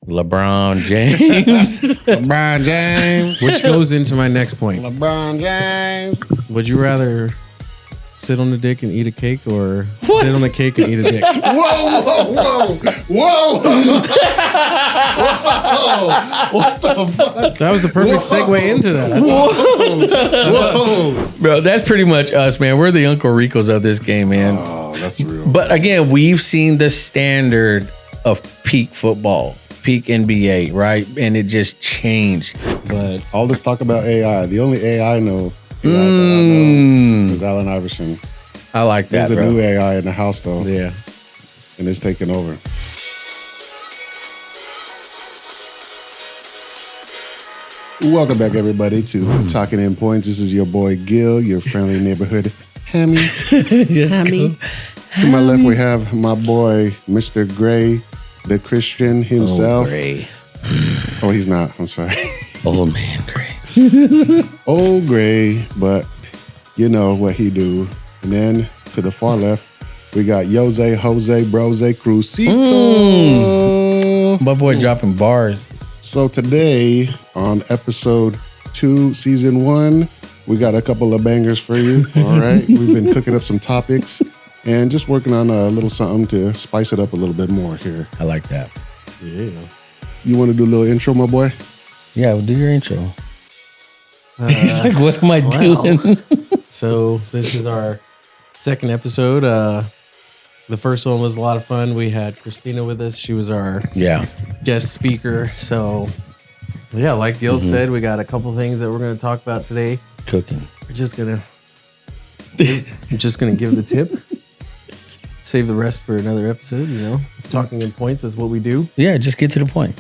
LeBron James. LeBron James. Which goes into my next point. LeBron James. Would you rather sit on the dick and eat a cake or sit on the cake and eat a dick? Whoa. What the fuck? That was the perfect segue into that. Whoa. Bro, that's pretty much us, man. We're the Uncle Ricos of this game, man. Oh, that's real. But again, we've seen the standard of peak football, peak NBA, right? And it just changed. But all this talk about AI, the only AI I know is Allen Iverson. I like that, There's a bro. new AI in the house, though, Yeah. and it's taking over. Welcome back, everybody, to Talking in Points. This is your boy Gil, your friendly neighborhood hammy. Yes, Hammy. To my left, we have my boy, Mr. Gray, the Christian himself. Gray. Oh, he's not. I'm sorry. Old man Gray. Old Gray, but you know what he do. And then to the far left, we got Jose Brose Crucito. My boy dropping bars. So today on episode 2, season 1, we got a couple of bangers for you. All right. We've been cooking up some topics and just working on a little something to spice it up a little bit more here. I like that. Yeah. You want to do a little intro, my boy? Yeah, well, do your intro. He's like, what am I doing? So this is our second episode. The first one was a lot of fun. We had Christina with us. She was our Yeah. guest speaker. So yeah, like Gil said, we got a couple things that we're going to talk about today. Cooking. We're just gonna give the tip. Save the rest for another episode, you know. Talking in points is what we do. Yeah, just get to the point.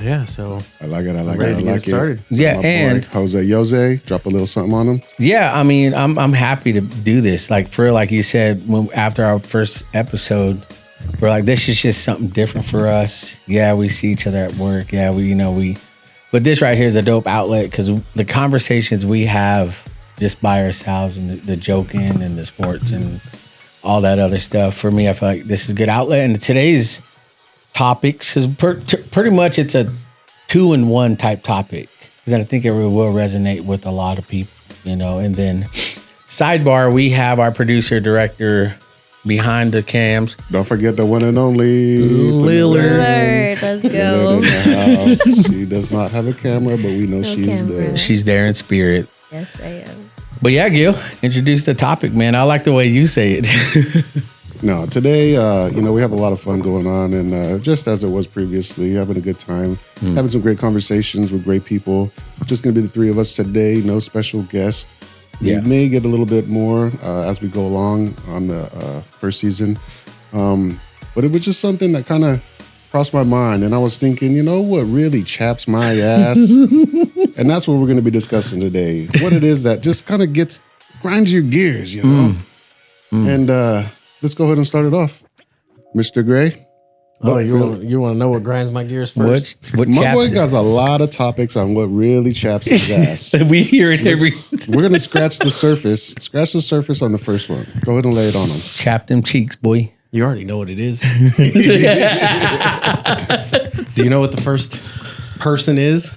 Yeah, so I like it. I like ready it. I to like get started. it. Yeah, My boy, and Jose, drop a little something on him. yeah, I mean, I'm happy to do this. Like like you said, after our first episode, we're like, this is just something different for us. Yeah, we see each other at work. Yeah, but this right here is a dope outlet because the conversations we have just by ourselves and the joking and the sports and all that other stuff. For me, I feel like this is a good outlet. And today's topics, because pretty much it's a 2-in-1 type topic, because I think it will resonate with a lot of people, you know. And then sidebar, we have our producer director behind the cams, Don't forget the one and only Lillard. Let's Lillard go. in the house. She does not have a camera, but we know she's camera. there. She's there in spirit. Yes, I am. But yeah, Gil, introduce the topic, man. I like the way you say it. No, today, we have a lot of fun going on, and just as it was previously, having a good time, having some great conversations with great people. Just going to be the three of us today, no special guest. Yeah. We may get a little bit more as we go along on the first season, but it was just something that kind of crossed my mind, and I was thinking, you know what really chaps my ass? And that's what we're going to be discussing today. What it is that just kind of grinds your gears, you know? And let's go ahead and start it off. Mr. Gray. Oh, you want to know what grinds my gears first? What My boy chaps got a lot of topics on what really chaps his ass. we hear it every We're going to scratch the surface on the first one. Go ahead and lay it on him. chap them cheeks, boy. You already know what it is. Do you know what the first person is?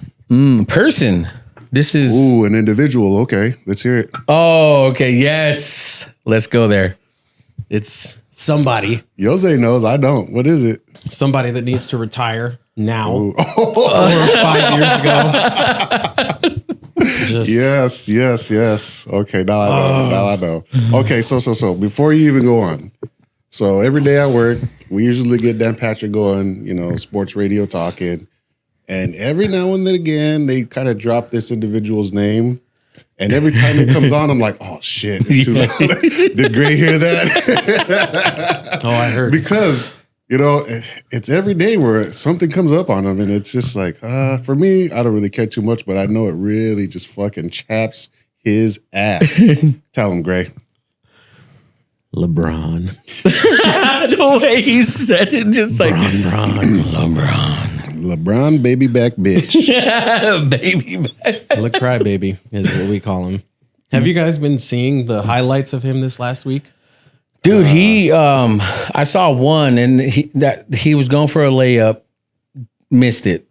Person. This is Ooh, an individual. Okay, let's hear it. Oh, okay. Yes. Let's go there. It's somebody Jose knows. I don't. What is it? that needs to retire now Ooh. or 5 years ago. Just Yes. Okay, now I know. Okay, so before you even go on, so every day at work, we usually get Dan Patrick going, sports radio talking. And every now and then again, they kind of drop this individual's name. And every time it comes on, I'm like, oh, shit, it's too loud. Did Gray hear that? Oh, I heard. Because, it's every day where something comes up on him. And it's just like, for me, I don't really care too much. But I know it really just fucking chaps his ass. Tell him, Gray. LeBron. The way he said it, just like LeBron baby back bitch. baby. Le Crybaby is what we call him. Have you guys been seeing the highlights of him this last week? Dude, I saw one and he was going for a layup missed it,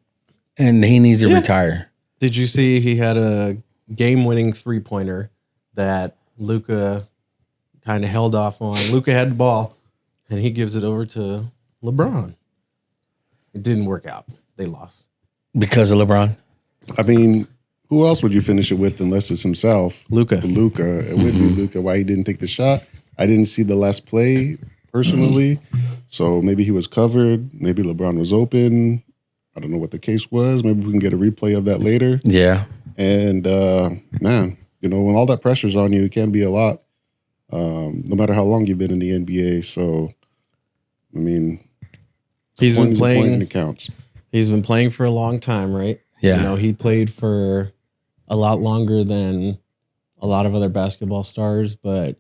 and he needs to retire. Did you see he had a game-winning three-pointer that Luka kind of held off on? Luka had the ball, and he gives it over to LeBron. It didn't work out. They lost. Because of LeBron? I mean, who else would you finish it with unless it's himself? Luka. It would be Luka. Why he didn't take the shot? I didn't see the last play personally. So maybe he was covered. Maybe LeBron was open. I don't know what the case was. Maybe we can get a replay of that later. Yeah. And, man, you know, when all that pressure's on you, it can be a lot, no matter how long you've been in the NBA. So, I mean, he's been playing. And it counts. He's been playing for a long time, right? Yeah. You know, he played for a lot longer than a lot of other basketball stars, but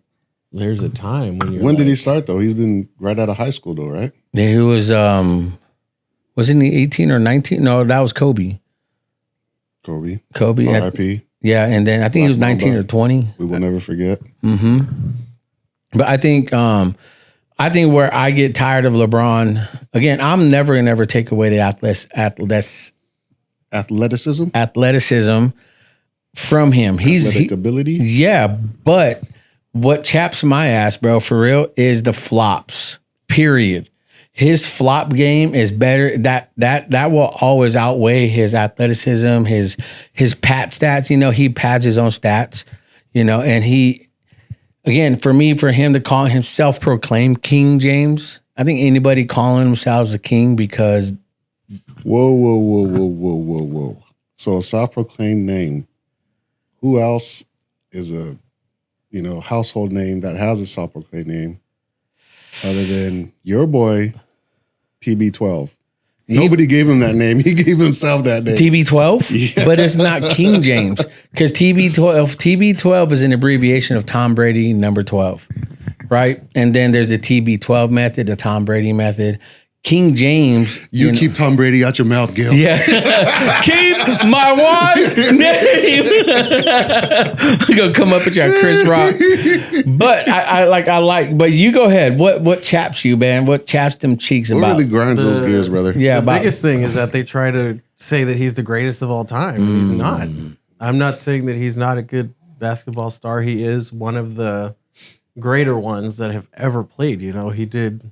there's a time when you're When did he start, though? He's been right out of high school, though, right? Yeah, he wasn't he 18 or 19? No, that was Kobe. Kobe. R.I.P. Yeah, and then I think he was 19 or 20. We will never forget. Mm-hmm. But I think where I get tired of LeBron, again, I'm never going to ever take away the athleticism from him. Athletic ability? Yeah, but what chaps my ass, bro, for real, is the flops, period. His flop game is better. That will always outweigh his athleticism, his pad stats. You know, he pads his own stats, you know, and he, again, for him to call him self-proclaimed King James, I think anybody calling themselves a king because. Whoa. So a self-proclaimed name. Who else is a, you know, household name that has a self-proclaimed name other than your boy, TB12? Nobody gave him that name. He gave himself that name. TB12? Yeah. But it's not King James because TB12 is an abbreviation of Tom Brady number 12, right? And then there's the TB12 method, the Tom Brady method. King James. You keep Tom Brady out your mouth, Gil. Yeah. Keep my wife's name. We're going to come up with you on Chris Rock. But I like, but you go ahead. What chaps you, man? What chaps them cheeks about? What really grinds those gears, brother? Yeah. The biggest thing is that they try to say that he's the greatest of all time. He's not. I'm not saying that he's not a good basketball star. He is one of the greater ones that have ever played. You know, he did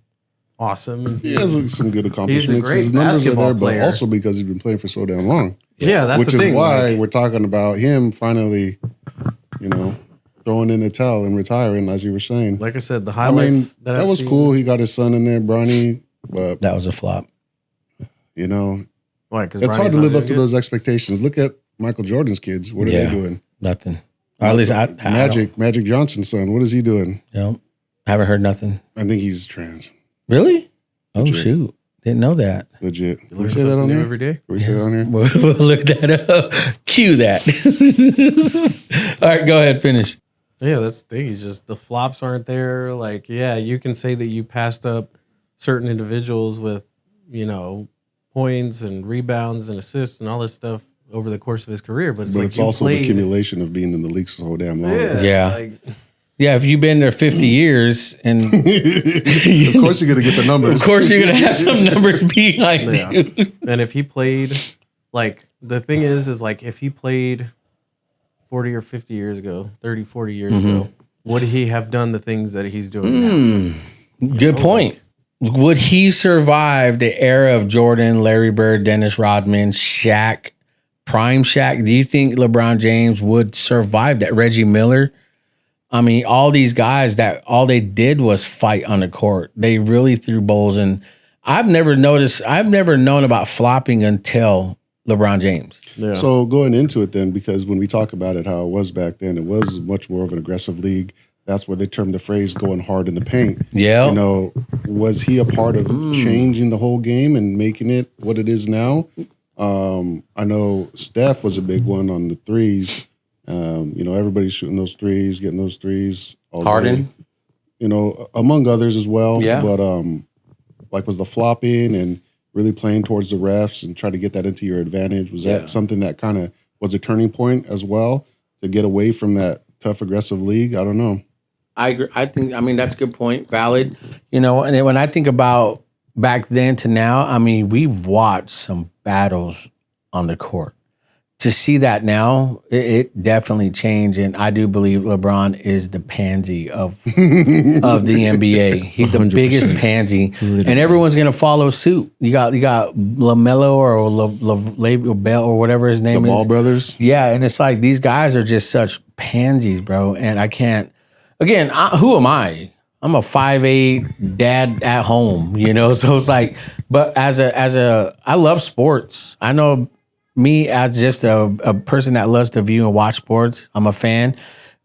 awesome. He has some good accomplishments. He's a great His numbers are there, player. but also because he's been playing for so damn long. Yeah, that's which the thing. Which is why we're talking about him finally, you know, throwing in the towel and retiring, as you were saying. Like I said, the highlights that was cool. He got his son in there, Bronny, but that was a flop. You know, why? It's hard to live up to those expectations. Look at Michael Jordan's kids. What are they doing? Nothing. Or at least Magic Johnson's son. What is he doing? I haven't heard nothing. I think he's trans. Really? Legit. Oh, shoot. Didn't know that. Legit. Can we say that on here? Every day? Can we say that on here? We'll look that up. Cue that. All right, go ahead. Finish. Yeah, that's the thing. It's just the flops aren't there. Like, yeah, you can say that you passed up certain individuals with, you know, points and rebounds and assists and all this stuff over the course of his career. But it's also the accumulation of being in the league so damn long. Yeah. Yeah, if you've been there 50 years and of course you're going to get the numbers. Of course you're going to have some numbers behind you. And if he played, like, the thing is like, if he played 40 or 50 years ago, 30, 40 years ago, would he have done the things that he's doing now? Good point. Would he survive the era of Jordan, Larry Bird, Dennis Rodman, Shaq, prime Shaq? Do you think LeBron James would survive that? Reggie Miller? I mean, all these guys that all they did was fight on the court. They really threw bowls. And I've never known about flopping until LeBron James. Yeah. So going into it then, because when we talk about it, how it was back then, it was much more of an aggressive league. That's where they termed the phrase going hard in the paint. Yeah. You know, was he a part of changing the whole game and making it what it is now? I know Steph was a big one on the threes. You know, everybody's shooting those threes, getting those threes. Harden. You know, among others as well. Yeah. But like was the flopping and really playing towards the refs and try to get that into your advantage. Was that something that kind of was a turning point as well to get away from that tough, aggressive league? I don't know. I agree. I mean, that's a good point. Valid. You know, and when I think about back then to now, I mean, we've watched some battles on the court. To see that now, it definitely changed, and I do believe LeBron is the pansy of the NBA. He's the 100%. biggest pansy, and everyone's gonna follow suit. You got LaMelo or Le'Veon Bell or whatever his name The is. Ball brothers. Yeah, and it's like these guys are just such pansies, bro. And I can't. Again, who am I? I'm a 5'8" dad at home, you know. So it's like, but I love sports. I know. Me as just a person that loves to view and watch sports, I'm a fan.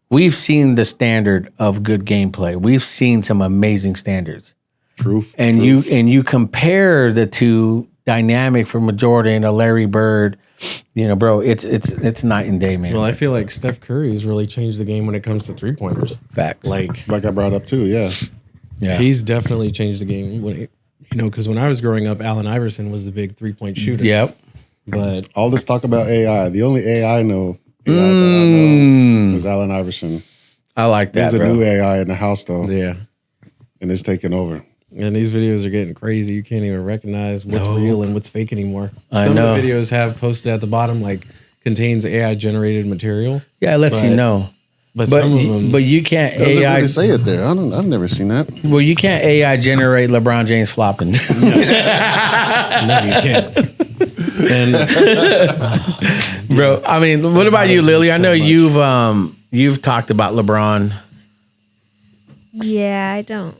We've seen the standard of good gameplay. We've seen some amazing standards. Truth. And you compare the two dynamic from a Jordan, a Larry Bird, you know, bro, it's night and day, man. Well, I feel like Steph Curry's really changed the game when it comes to 3-pointers. Fact. Like I brought up too, yeah. he's definitely changed the game. Because when I was growing up, Allen Iverson was the big 3-point shooter. Yep. But all this talk about AI, the only AI I know is Allen Iverson. I like that. There's a bro. new AI in the house though, yeah. and it's taking over. And these videos are getting crazy. You can't even recognize what's real and what's fake anymore. I Some know. of the videos have posted at the bottom like contains AI generated material. Yeah, it lets you know. But some of them, But you can't Doesn't AI. really say it there. I've never seen that. Well, you can't AI generate LeBron James flopping. no, you can't. And Bro, I mean, what about you, Lily? I know you've talked about LeBron. Yeah, I don't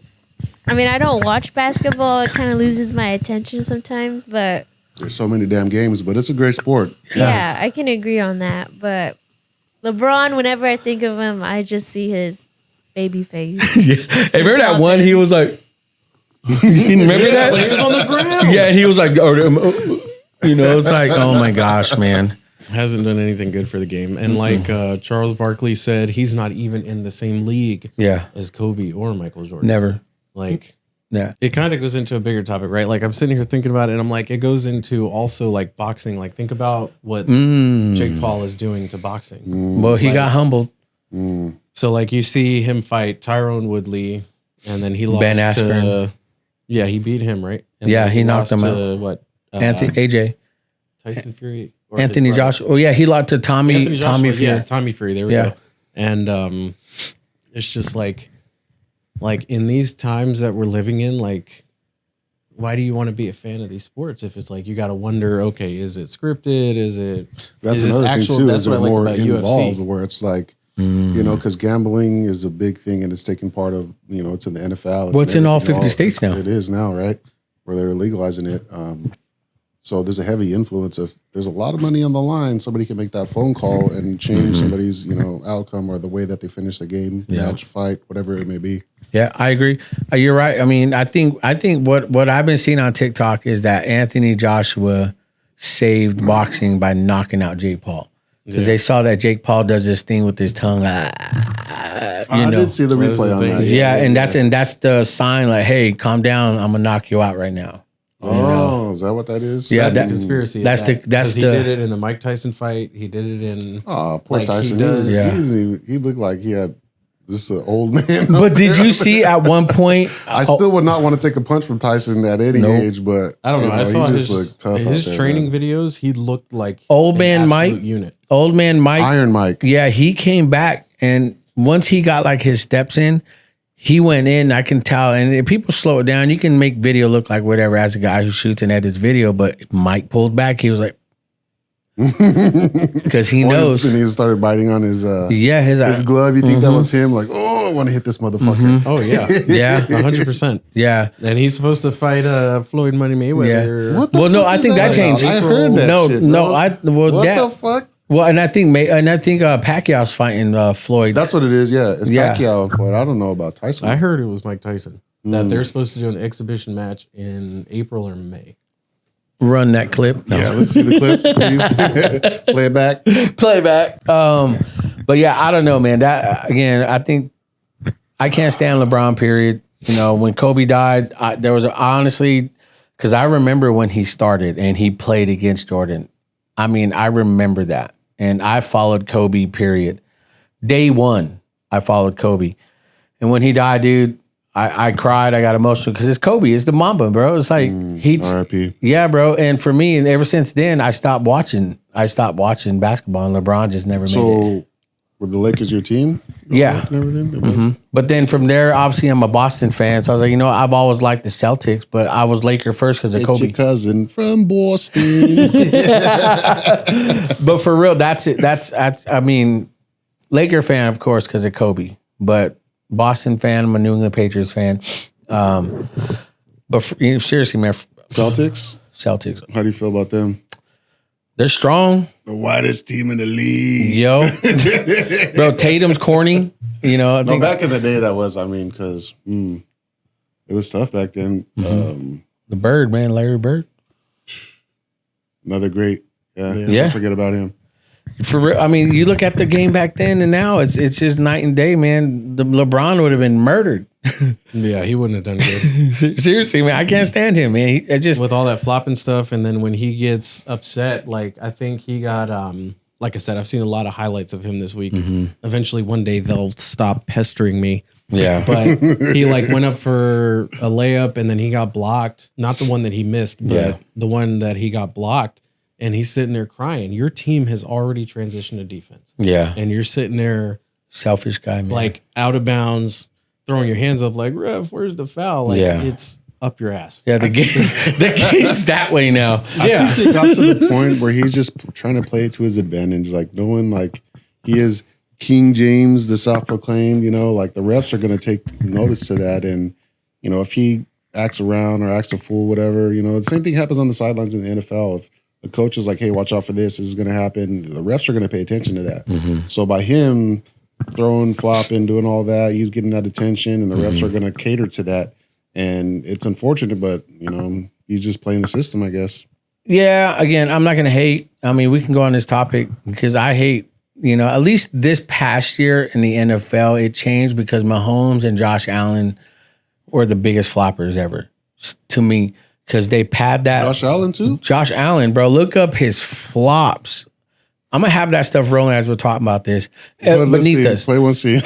watch basketball. It kind of loses my attention sometimes, but There's so many damn games, but it's a great sport. yeah, I can agree on that. But LeBron, whenever I think of him, I just see his baby face. Hey, remember that one? He was like, you remember that? he was on the ground. Yeah, he was like, you know, it's like, oh my gosh, man. Hasn't done anything good for the game. And like Charles Barkley said, he's not even in the same league Yeah, as Kobe or Michael Jordan. never. Like, Yeah. it kind of goes into a bigger topic, right? Like, I'm sitting here thinking about it, and I'm like, it goes into also like boxing. Like, think about what Jake Paul is doing to boxing. Well, he got humbled. So, like, you see him fight Tyrone Woodley, and then he lost Ben to... Askren. Yeah, he beat him, right? And Yeah, then he knocked lost him to out. What? Anthony, AJ. Tyson Fury? Or Anthony his brother? Joshua. Oh, yeah, he lost to Tommy Anthony Joshua, Fury. Yeah, Tommy Fury. There we Yeah. go. And it's just like in these times that we're living in, like, why do you want to be a fan of these sports if it's like you got to wonder, okay, is it scripted? Is it? That's is this another actual? thing too. That's Is what I they're like more about involved, UFC. where it's like, you know, because gambling is a big thing and it's taking part of, you know, it's in the NFL. Well, it's in all everything 50 states now. It is now, right? Where they're legalizing it. So there's a heavy influence of, there's a lot of money on the line. Somebody can make that phone call and change somebody's, you know, outcome or the way that they finish the game, match, fight, whatever it may be. Yeah, I agree. You're right. I mean, I think what I've been seeing on TikTok is that Anthony Joshua saved boxing by knocking out Jake Paul. Because they saw that Jake Paul does this thing with his tongue. I did see the That was replay the on thing. that. Yeah, and that's the sign like, hey, calm down. I'm gonna knock you out right now. Oh, is that what that is? Yeah, That's that- the conspiracy. of that's that. the- that's 'Cause he the- did it in the Mike Tyson fight. He did it in. Oh, poor Like, he Tyson. does- He, Yeah. he looked like he had just an old man. But did you see at one point? I still would not want to take a punch from Tyson at any Nope. age, but I don't know. I saw he just his looked tough his out there, training man. videos. He looked like Old an man absolute Mike? unit. Old man Mike. Iron Mike. Yeah, he came back, and once he got like his steps in, he went in. I can tell, and if people slow it down, you can make video look like whatever as a guy who shoots and edits video. But Mike pulled back. He was like, because he knows. And he started biting on his Yeah, his glove. You think that was him? Like, oh, I want to hit this motherfucker. Oh yeah, yeah, 100%. yeah. And he's supposed to fight Floyd Money Mayweather. What the Well, no, fuck I is think that about? changed. I heard that No, shit, no, bro. well, what that- the fuck? Well, and I think Pacquiao's fighting Floyd. That's what it is. Yeah, it's Yeah. Pacquiao and Floyd. I don't know about Tyson. I heard it was Mike Tyson. That they're supposed to do an exhibition match in April or May. Run that clip. No. Yeah, let's see the clip, please. Play it back. Playback. But yeah, I don't know, man. That again, I think I can't stand LeBron. Period. You know, when Kobe died, there was honestly, because I remember when he started and he played against Jordan. I mean, I remember that, and I followed Kobe. Period. Day one, I followed Kobe, and when he died, dude, I cried. I got emotional because it's Kobe. It's the Mamba, bro. It's like R.I.P. Yeah, bro. And for me, and ever since then, I stopped watching basketball, and LeBron just never made it. So, were the Lakers your team? Yeah. And everything? But then from there, obviously, I'm a Boston fan, so I was like, I've always liked the Celtics, but I was Laker first because of It's Kobe. your cousin from Boston. But for real, that's it. I mean, Laker fan, of course, because of Kobe, but Boston fan, I'm a New England Patriots fan. But seriously, man, Celtics? Celtics, How do you feel about them? they're strong. The whitest team in the league. Yo, bro, Tatum's corny. I No, think back in the day, that was, because it was tough back then. the Bird, man, Larry Bird. Another great. Yeah. Yeah. Don't forget about him. For real, I mean, you look at the game back then and now, it's just night and day, man. The LeBron would have been murdered. Yeah, he wouldn't have done good. Seriously, man, I can't stand him, man. With all that flopping stuff, and then when he gets upset, like I think he got like I said, I've seen a lot of highlights of him this week. Eventually one day they'll stop pestering me. Yeah. But he went up for a layup and then he got blocked. Not the one that he missed, but the one that he got blocked. And he's sitting there crying. Your team has already transitioned to defense. Yeah. And you're sitting there Selfish guy, man. like out of bounds, throwing your hands up like, ref, where's the foul? Like it's up your ass. Yeah, the game's that way now. I think it got to the point where he's just trying to play it to his advantage, like knowing like he is King James, the self-proclaimed, like the refs are going to take notice to that. And, if he acts around or acts a fool, whatever, the same thing happens on the sidelines in the NFL. If the coach is like, hey, watch out for this is going to happen, the refs are going to pay attention to that. So by him throwing, flopping, doing all that, he's getting that attention and the refs are going to cater to that. And it's unfortunate, but, he's just playing the system, I guess. Yeah, again, I'm not going to hate. I mean, we can go on this topic because I hate, at least this past year in the NFL, it changed because Mahomes and Josh Allen were the biggest floppers ever to me because they pad that. Josh Allen, too? Josh Allen, bro, look up his flops. I'm going to have that stuff rolling as we're talking about this. Beneath us. Play one scene.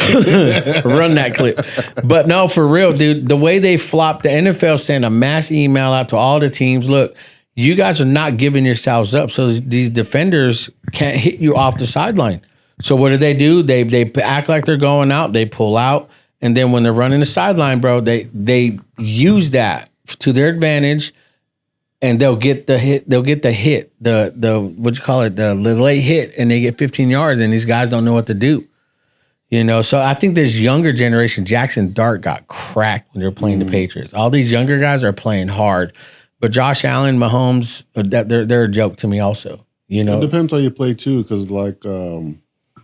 Run that clip. But no, for real, dude, the way they flopped, the NFL sent a mass email out to all the teams. Look, you guys are not giving yourselves up. So these defenders can't hit you off the sideline. So what do? They act like they're going out. They pull out. And then when they're running the sideline, bro, they use that to their advantage. And they'll get the hit. They'll get the hit. The what you call it? The late hit, and they get 15 yards. And these guys don't know what to do. So I think this younger generation, Jackson Dart got cracked when they're playing the Patriots. All these younger guys are playing hard, but Josh Allen, Mahomes, they're a joke to me. Also, It depends how you play too, because like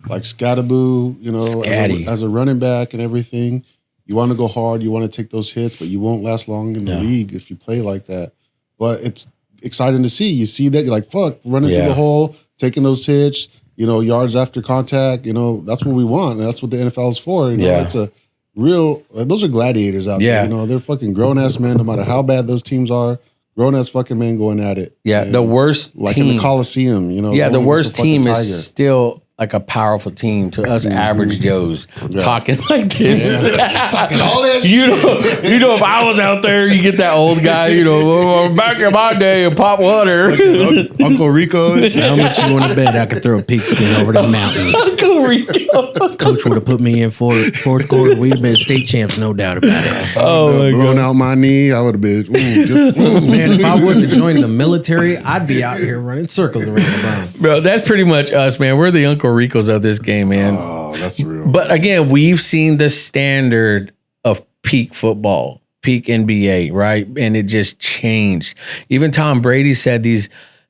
Scattaboo, as a running back and everything, you want to go hard, you want to take those hits, but you won't last long in the league if you play like that. But it's exciting to see. You see that, you're like, fuck, running through the hole, taking those hits, yards after contact. That's what we want. And that's what the NFL is for. It's a real, those are gladiators out there. They're fucking grown-ass men, no matter how bad those teams are. Grown-ass fucking men going at it. Yeah, the worst like team. in the Coliseum, Yeah, the worst team is still like a powerful team to us average Joes talking like this. Talking all this If I was out there, you get that old guy, back in my day, pop water. Uncle Rico. How much you want to bet I could throw a pigskin over the mountains? Uncle Rico. Coach would have put me in fourth quarter. We'd have been state champs, no doubt about it. Oh my God. Blowing out my knee, I would have been, man, if I wouldn't have joined the military, I'd be out here running circles around the barn. Bro, that's pretty much us, man. We're the Uncle Ricos of this game, man. Oh, that's real. But again, we've seen the standard of peak football, peak NBA, right? And it just changed. Even Tom Brady said the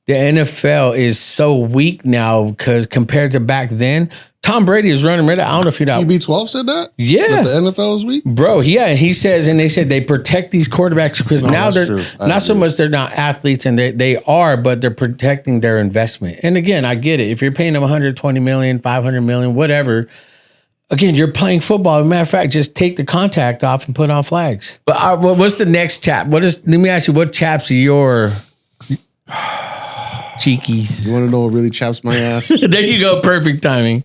NFL is so weak now because compared to back then, Tom Brady is running right. I don't know if you know. TB12 said that? Yeah. That the NFL is weak? Bro, yeah. And he says, and they said they protect these quarterbacks because now they're not so much they're not athletes and they are, but they're protecting their investment. And again, I get it. If you're paying them 120 million, 500 million, whatever, again, you're playing football. As a matter of fact, just take the contact off and put on flags. But what's the next chap? Let me ask you, what chaps are your cheekies? You want to know what really chaps my ass? There you go. Perfect timing.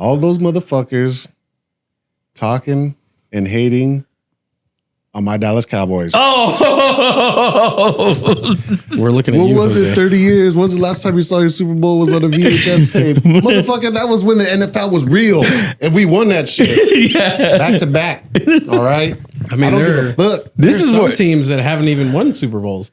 All those motherfuckers talking and hating on my Dallas Cowboys. Oh, We're looking at What you, was Jose. it? 30 years? When's the last time you saw your Super Bowl was on a VHS tape? Motherfucker, that was when the NFL was real, and we won that shit back to back. All right. I mean, don't give there, a fuck. there's is some what- teams that haven't even won Super Bowls.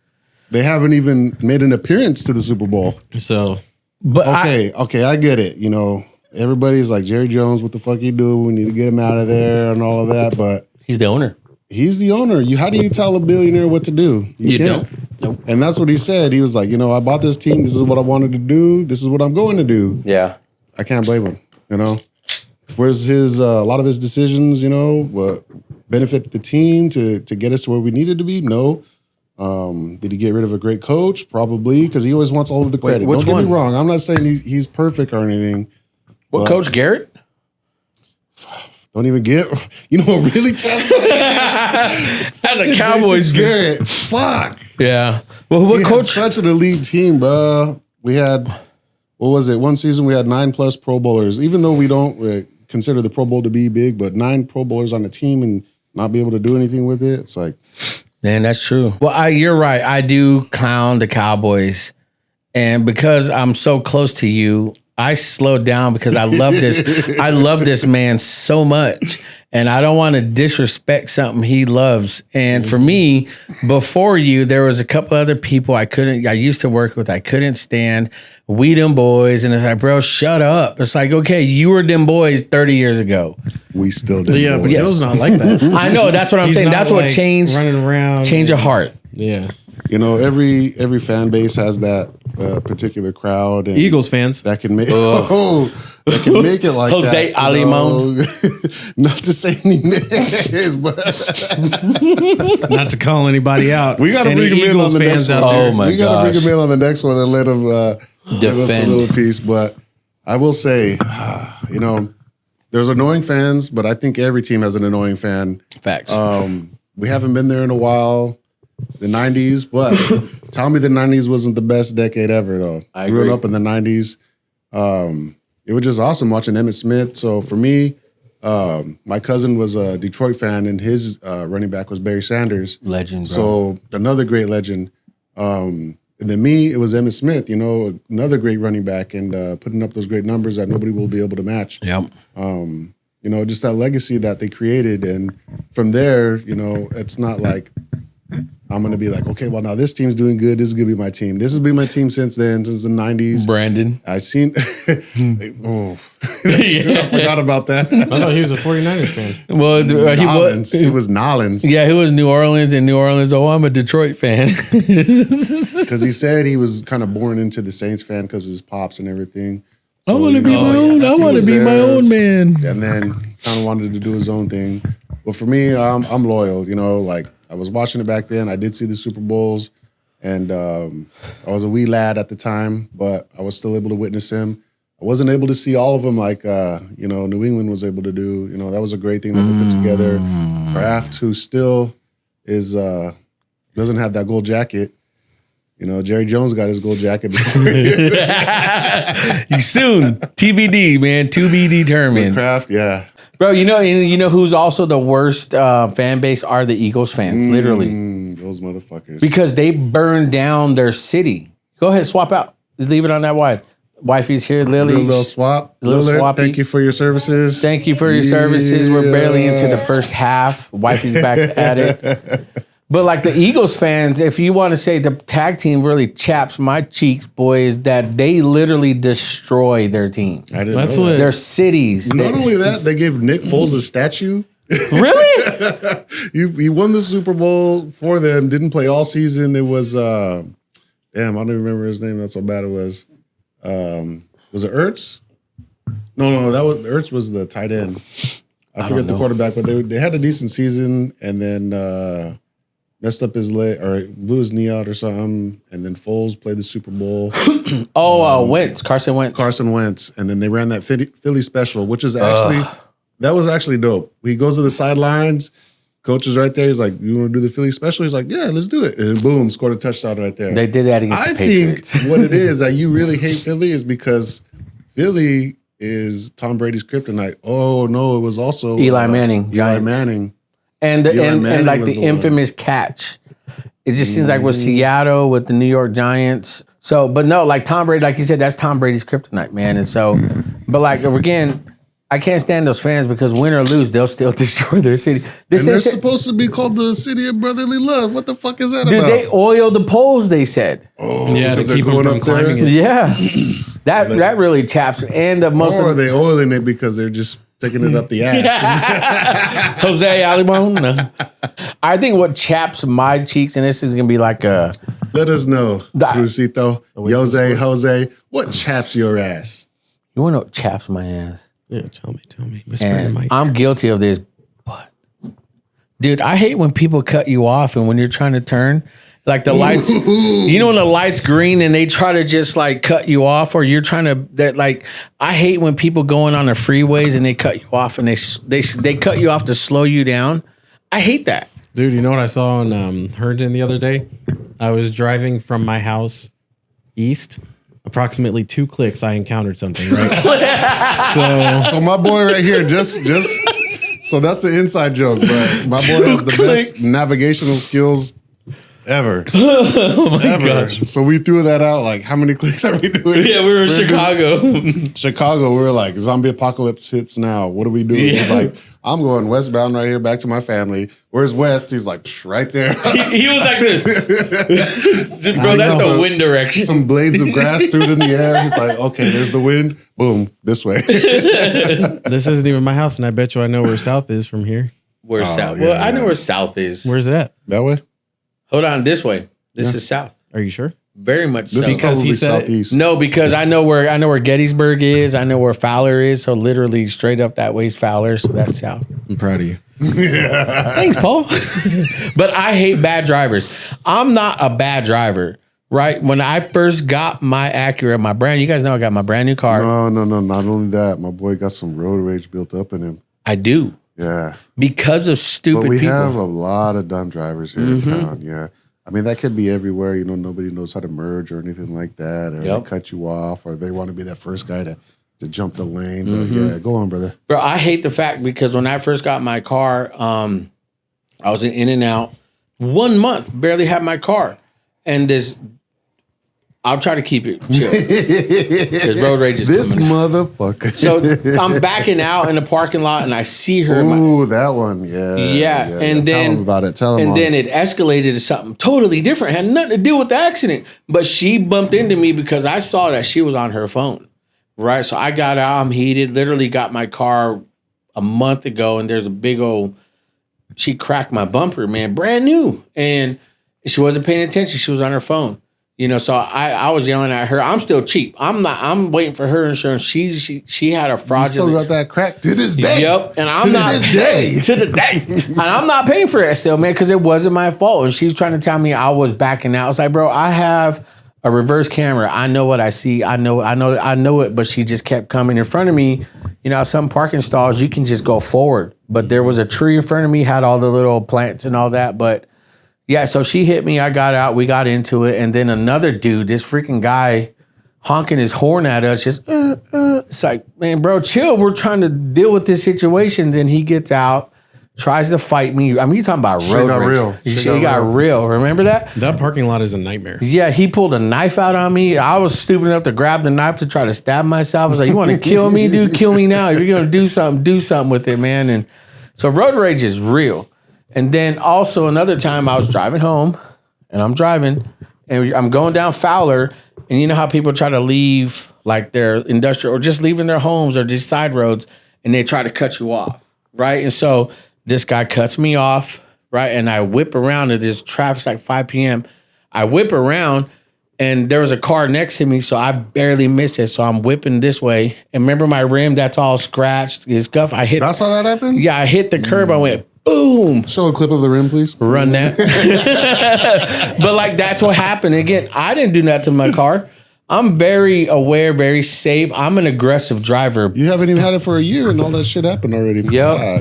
They haven't even made an appearance to the Super Bowl. So but Okay, I get it. You know, everybody's like, Jerry Jones, what the fuck you do? We need to get him out of there and all of that. But he's the owner. he's the owner. How do you tell a billionaire what to do? You can't. Nope. And that's what he said. He was like, I bought this team. This is what I wanted to do. This is what I'm going to do. Yeah. I can't blame him. Where's his a lot of his decisions? Benefit the team to get us to where we needed to be? No. Did he get rid of a great coach? Probably, because he always wants all of the credit. which Don't get one? me wrong. I'm not saying he's perfect or anything. What, Coach Garrett? Don't even get. What really chestnut As a Jason Cowboys fan. Garrett. Fuck. Yeah. Well, what We had coach? such an elite team, bro. We had, what was it? One season we had 9+ Pro Bowlers. Even though we don't consider the Pro Bowl to be big, but 9 Pro Bowlers on the team and not be able to do anything with it. It's like, Man, that's true. Well, you're right. I do clown the Cowboys, and because I'm so close to you, I slowed down because I love this. I love this man so much, and I don't want to disrespect something he loves. And for me, before you, there was a couple other people I used to work with. I couldn't stand. We them boys, and it's like, bro, shut up. It's like, okay, you were them boys 30 years ago. we still did. yeah, but Bill's not like that. I know. That's what I'm He's saying. not That's what like changed. running around. Change of heart. Yeah, Every fan base has that particular crowd. And Eagles fans. that can make that can make it like Jose that. Alimon. Not to say any names, but Not to call anybody out. we got to Any bring him in on Eagles the fans next one. out there. Oh my we got to bring gosh. him in on the next one and let him give us a Defend. little piece. But I will say, there's annoying fans, but I think every team has an annoying fan. Facts. We haven't been there in a while. The 90s, but tell me the 90s wasn't the best decade ever, though. I Growing agree. up in the 90s, it was just awesome watching Emmitt Smith. So for me, my cousin was a Detroit fan, and his running back was Barry Sanders. Legend, bro. So another great legend. And then me, it was Emmitt Smith, another great running back, and putting up those great numbers that nobody will be able to match. Yep. Just that legacy that they created. And from there, it's not like I'm going to be like, okay, well, now this team's doing good. This is going to be my team. This has been my team since then, since the 90s. Brandon. I seen. I forgot about that. I thought he was a 49ers fan. Well, Nolans. It was Nolans. Yeah, he was New Orleans, and New Orleans. Oh, I'm a Detroit fan. Because he said he was kind of born into the Saints fan because of his pops and everything. I want to be my own. I he want to was be my there. own man. And then kind of wanted to do his own thing. But for me, I'm loyal. Like I was watching it back then. I did see the Super Bowls, and I was a wee lad at the time, but I was still able to witness him. I wasn't able to see all of them like New England was able to do. That was a great thing that they put together. Kraft, who still is doesn't have that gold jacket. Jerry Jones got his gold jacket before. Soon, TBD, man, to be determined. Kraft, yeah. Bro, you know who's also the worst fan base are the Eagles fans, literally, Those motherfuckers. because they burned down their city. Go ahead, swap out. Leave it on that wide. Wifey's here, Lily. Do a little swap. Little Lillard, swappy. thank you for your services. Thank you for your services. We're barely into the first half. Wifey's back at it. But like the Eagles fans, if you want to say the tag team really chaps my cheeks, boy, is that they literally destroy their team. I didn't That's know what- that. Their cities. Not only that, they gave Nick Foles a statue. Really? He won the Super Bowl for them. Didn't play all season. It was damn. I don't even remember his name. That's how bad it was. Was it Ertz? No. That was Ertz was the tight end. I forget the quarterback, but they had a decent season, and then messed up his leg or blew his knee out or something. And then Foles played the Super Bowl. Wentz. Carson Wentz. Carson Wentz, and then they ran that Philly special, which is actually that was actually dope. He goes to the sidelines, coach is right there. He's like, "You want to do the Philly special?" He's like, "Yeah, let's do it." And boom, scored a touchdown right there. They did that against I the Patriots. think what it is that you really hate Philly is because Philly is Tom Brady's kryptonite. Oh no, it was also Eli Manning, Eli Giants. Manning. and Eli Manning like was the the one. infamous catch. It just seems like with Seattle, with the New York Giants. So, but no, like Tom Brady, like you said, that's Tom Brady's kryptonite, man. And so, but like again, I can't stand those fans because win or lose, they'll still destroy their city. And they're supposed to be called the city of brotherly love. What the fuck is that dude, about? they oil the poles, they said. Oh, Yeah, to because they're keep them going from up there? climbing it. Yeah. that really chaps. And the most Or are of they oiling it because they're just taking it up the ass? Jose Alibon. No. I think what chaps my cheeks, and this is gonna be like a Let us know, Crucito, Jose, what chaps your ass? you wanna know what chaps my ass? Yeah, tell me. Whisper in And my ear. I'm guilty of this, but dude, I hate when people cut you off and when you're trying to turn, like the lights, you know, when the light's green and they try to just like cut you off, or you're trying to that like. I hate when people going on the freeways and they cut you off and they cut you off to slow you down. I hate that. Dude, you know what I saw on Herndon the other day? I was driving from my house east. Approximately 2 clicks, I encountered something, right? So my boy right here, just so that's an inside joke, but my boy has the best navigational skills ever. Ever. So we threw that out. Like, how many clicks are we doing? Yeah, we were in Chicago. Chicago, we were like, zombie apocalypse hits now. What are we doing? He's like, I'm going westbound right here back to my family. Where's west? He's like, right there. He was like this. Just, bro, that's the wind direction. Some blades of grass threw it in the air. He's like, okay, there's the wind. Boom, this way. This isn't even my house, and I bet you I know where south is from here. Where's south? yeah, Well, I know where south is. Where's it at? That way? Hold on, this way. This is south. Are you sure? Very much This so. is Because probably he said- southeast. No, because I know where Gettysburg is. I know where Fowler is. So literally straight up that way is Fowler. So that's south. I'm proud of you. Thanks, Paul. But I hate bad drivers. I'm not a bad driver, right? When I first got my Acura, you guys know I got my brand new car. No. Not only that, my boy got some road rage built up in him. I do. Yeah. Because of stupid But we people. have a lot of dumb drivers here in town. Yeah. I mean, that could be everywhere. You know, nobody knows how to merge or anything like that, or they cut you off, or they want to be that first guy to jump the lane. But yeah, go on, brother. Bro, I hate the fact because when I first got my car, I was in and out. 1 month, barely had my car. And I'll try to keep it chill. Because road rage is This coming out. motherfucker. So I'm backing out in the parking lot and I see her. Ooh, that one. Yeah. Yeah, and Tell then him about it. Tell him. and then it escalated to something totally different. Had nothing to do with the accident, but she bumped into me because I saw that she was on her phone. Right, so I got out. I'm heated. Literally got my car a month ago, and there's a big old. She cracked my bumper, man, brand new, and she wasn't paying attention. She was on her phone. You know, so I was yelling at her. I'm still cheap. I'm waiting for her insurance. She had a you fraudulent. still got that crack to this day. Yep, and I'm To not this day. to the day, and I'm not paying for that still, man, because it wasn't my fault. And she's trying to tell me I was backing out. I was like, bro, I have a reverse camera. I know what I see. I know it. But she just kept coming in front of me. You know, some parking stalls you can just go forward, but there was a tree in front of me, had all the little plants and all that, but. Yeah, so she hit me. I got out. We got into it. And then another dude, this freaking guy, honking his horn at us. Just, It's like, man, bro, chill. We're trying to deal with this situation. Then he gets out, tries to fight me. I mean, you're talking about road got rage. real. Shit got real. Remember that? That parking lot is a nightmare. Yeah, he pulled a knife out on me. I was stupid enough to grab the knife to try to stab myself. I was like, you want to kill me, dude? Kill me now. If you're going to do something with it, man. And so road rage is real. And then also another time I was driving home and I'm going down Fowler, and you know how people try to leave like their industrial or just leaving their homes or just side roads and they try to cut you off, right? And so this guy cuts me off, right? And I whip around to this traffic's like 5 p.m. I whip around and there was a car next to me, so I barely miss it. So I'm whipping this way. And remember my rim, that's all scratched, his scuff. That's how that happened? Yeah, I hit the curb. I went boom. Show a clip of the rim, please. Run that. But like that's what happened. Again, I didn't do that to my car. I'm very aware, very safe. I'm an aggressive driver. You haven't even had it for a year and all that shit happened already. Yep.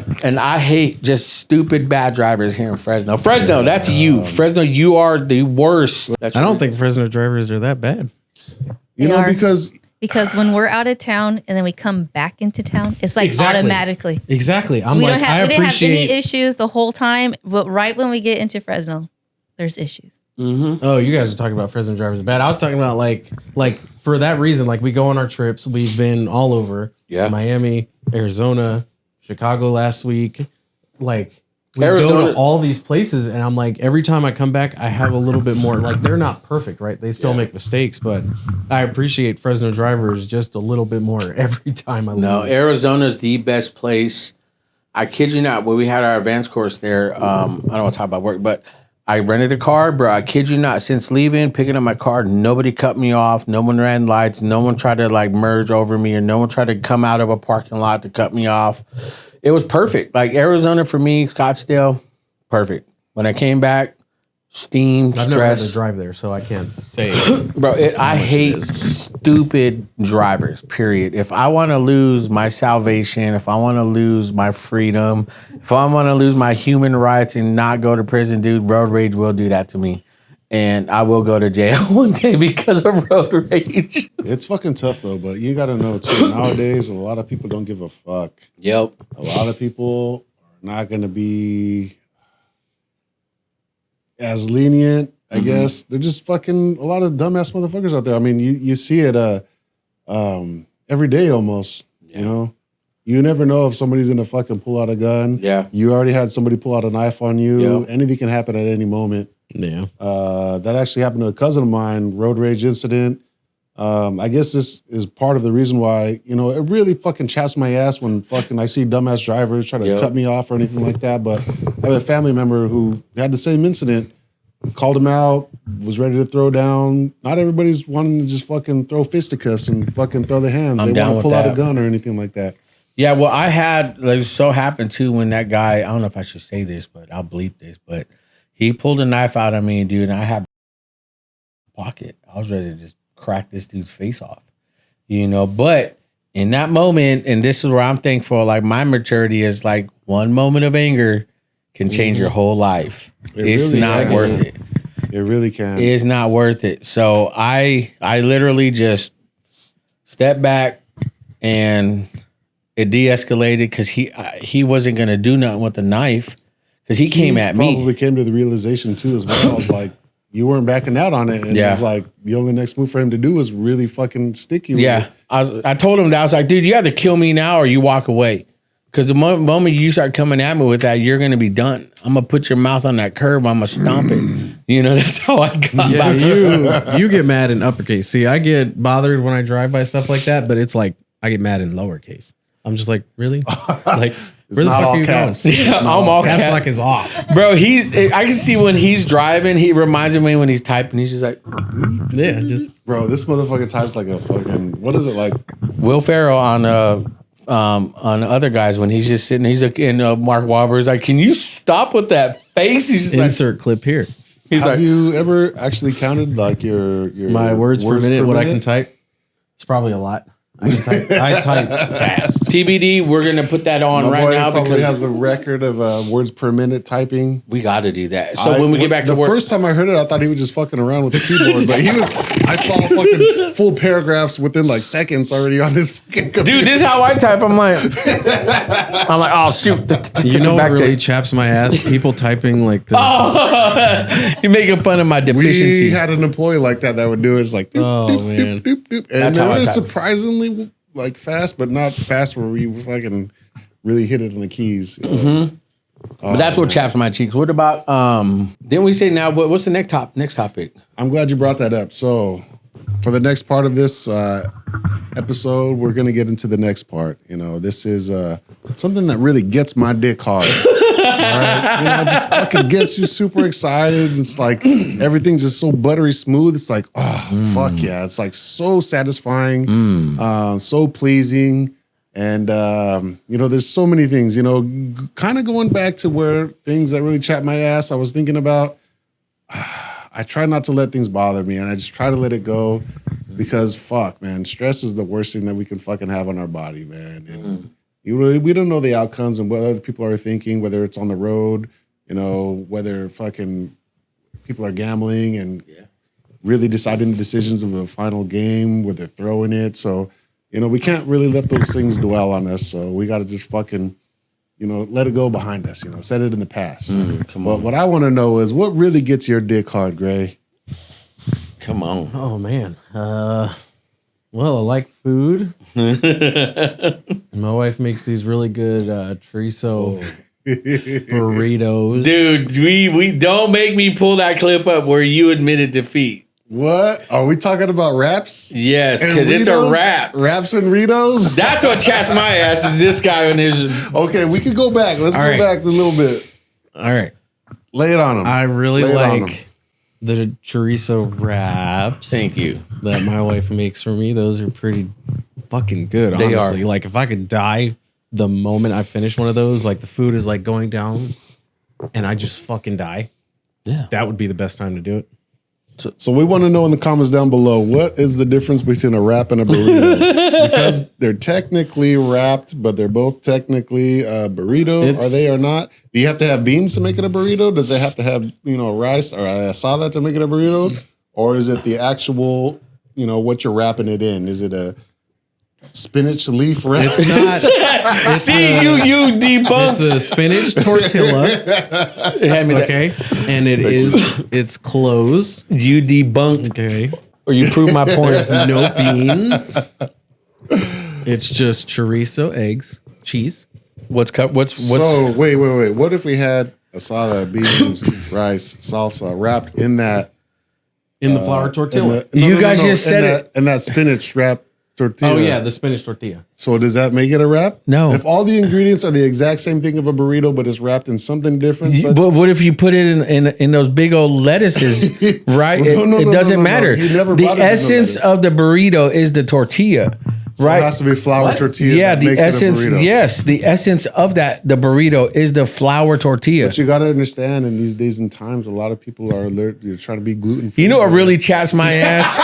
God. And I hate just stupid bad drivers here in Fresno. Fresno, that's you. Fresno, you are the worst. That's I don't think Fresno drivers are that bad. You They know, are. because Because when we're out of town and then we come back into town, it's like automatically. Exactly. We didn't have any issues the whole time, but right when we get into Fresno, there's issues. Mm-hmm. Oh, you guys are talking about Fresno drivers bad. I was talking about like for that reason, like we go on our trips. We've been all over. Yeah. Miami, Arizona, Chicago last week. Like we Arizona, go to all these places, and I'm like, every time I come back, I have a little bit more. Like they're not perfect, right? They still make mistakes, but I appreciate Fresno drivers just a little bit more every time I leave. No, Arizona's the best place. I kid you not. When we had our advanced course there, I don't want to talk about work, but I rented a car, bro. I kid you not. Since leaving, picking up my car, nobody cut me off. No one ran lights. No one tried to like merge over me, or no one tried to come out of a parking lot to cut me off. It was perfect. Like Arizona for me, Scottsdale, perfect. When I came back, steam, I've never had to stress. drive there, so I can't say. Bro, I hate stupid drivers, period. If I want to lose my salvation, if I want to lose my freedom, if I want to lose my human rights and not go to prison, dude, road rage will do that to me. And I will go to jail one day because of road rage. It's fucking tough though, but you got to know too. Nowadays, a lot of people don't give a fuck. Yep. A lot of people are not going to be as lenient. I guess they're just fucking a lot of dumbass motherfuckers out there. I mean, you see it every day almost. Yeah. You know, you never know if somebody's gonna fucking pull out a gun. Yeah. You already had somebody pull out a knife on you. Yep. Anything can happen at any moment. Yeah. That actually happened to a cousin of mine, road rage incident. I guess this is part of the reason why, you know, it really fucking chaps my ass when fucking I see dumbass drivers try to cut me off or anything like that. But I have a family member who had the same incident, called him out, was ready to throw down. Not everybody's wanting to just fucking throw fisticuffs and fucking throw the hands. I'm they down want to with pull out a that. gun or anything like that. Yeah, well, I had, like, so happened too when that guy, I don't know if I should say this, but I'll bleep this, but he pulled a knife out on me, dude, and I had a pocket. I was ready to just crack this dude's face off, you know? But in that moment, and this is where I'm thankful, like, my maturity is like one moment of anger can change your whole life. It's really not can. worth it. It really can. It's not worth it. So I literally just stepped back and it de-escalated because he wasn't gonna do nothing with the knife because he came at me. Probably came to the realization too as well. I was like, you weren't backing out on it, and it was like the only next move for him to do was really fucking sticky. With Yeah, it. I told him that. I was like, dude, you have to kill me now or you walk away. Because the moment you start coming at me with that, you're gonna be done. I'm gonna put your mouth on that curb. I'm gonna stomp it. You know, that's how I got. Yeah, you get mad in uppercase. See, I get bothered when I drive by stuff like that, but it's like I get mad in lowercase. I'm just like, really? Like, where the not fuck all are you caps. going? Yeah, I'm all Caps caps. lock is off. Bro, I can see when he's driving, he reminds me when he's typing, he's just like, Yeah, just Bro, this motherfucker types like a fucking, what is it like? Will Ferrell on other guys when he's just sitting, he's like, and Mark Wahlberg's like, can you stop with that face? He's just insert clip here. he's Have like, you ever actually counted like your My words per minute, what I can type. It's probably a lot. I type fast. TBD, we're gonna put that on My right boy now probably because has the record of words per minute typing. we got to do that. So when we get back to the work, first time I heard it, I thought he was just fucking around with the keyboard, but I saw fucking full paragraphs within like seconds already on his fucking computer. dude, this is how I type. I'm like, oh shoot. You know what Back to- really chaps my ass? People typing like this. You're making fun of my deficiency. We had an employee like that would do it. It's like, doop, Oh, doop, man. doop, doop, doop. That's And how I it was type. surprisingly like fast, but not fast where we fucking really hit it on the keys. But that's what chaps my cheeks. What about didn't we say now what's the next topic? I'm glad you brought that up. So for the next part of this episode, we're going to get into the next part. You know, this is something that really gets my dick hard. All right? You know, it just fucking gets you super excited. It's like everything's just so buttery smooth. It's like, oh, fuck yeah. It's like so satisfying, so pleasing. And, you know, there's so many things, you know, kind of going back to where things that really chat my ass, I was thinking about, I try not to let things bother me, and I just try to let it go because, fuck, man, stress is the worst thing that we can fucking have on our body, man. And we don't know the outcomes and what other people are thinking, whether it's on the road, you know, whether fucking people are gambling and really deciding the decisions of a final game where they're throwing it. So, we can't really let those things dwell on us. So we got to just fucking, let it go behind us, set it in the past. But what I want to know is what really gets your dick hard, Gray? Come on. Oh man. Well, I like food. And my wife makes these really good chorizo burritos. Dude, we don't make me pull that clip up where you admitted defeat. What? Are we talking about wraps? Yes, And because it's a Ritos? rap. Wraps and Ritos? That's what chaps my ass is this guy and his. Okay, we could go back. Let's All go right. back a little bit. All right. Lay it on them. I really Lay it on 'em. like the chorizo wraps. Thank you. That my wife makes for me. Those are pretty fucking good, They honestly. are. Like if I could die the moment I finish one of those, like the food is like going down and I just fucking die. Yeah. That would be the best time to do it. So we want to know in the comments down below, what is the difference between a wrap and a burrito? Because they're technically wrapped, but they're both technically burrito. Are they or not? Do you have to have beans to make it a burrito? Does it have to have, rice or asada to make it a burrito? Or is it the actual, what you're wrapping it in? Is it a spinach leaf wrap? It's not. See, you debunked. It's a spinach tortilla. Okay. And it's closed. You debunked. Okay. Or you proved my point. There's no beans. It's just chorizo, eggs, cheese. What's So wait. What if we had asada, beans, rice, salsa wrapped in that? In the flour tortilla. You guys just said it. And that spinach wrap tortilla. Oh yeah, the spinach tortilla. So does that make it a wrap? No. If all the ingredients are the exact same thing of a burrito, but it's wrapped in something different. But what if you put it in those big old lettuces, right? No, it doesn't no. matter. You never The brought it in the essence lettuce. of the burrito is the tortilla, So right? it has to be flour tortilla. Yeah, that the makes essence. It a burrito. Yes, the essence of the burrito is the flour tortilla. But you got to understand, in these days and times, a lot of people are alert. You're trying to be gluten free. You know what really chaps my ass?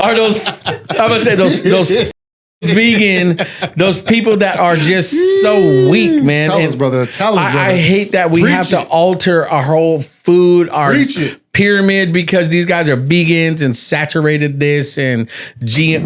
Are those? I'm gonna say those vegan, those people that are just so weak, man. Tell And us, brother. Tell us, brother. I hate that we Preach have to it. alter our whole food, our Preach it. pyramid, because these guys are vegans and saturated this and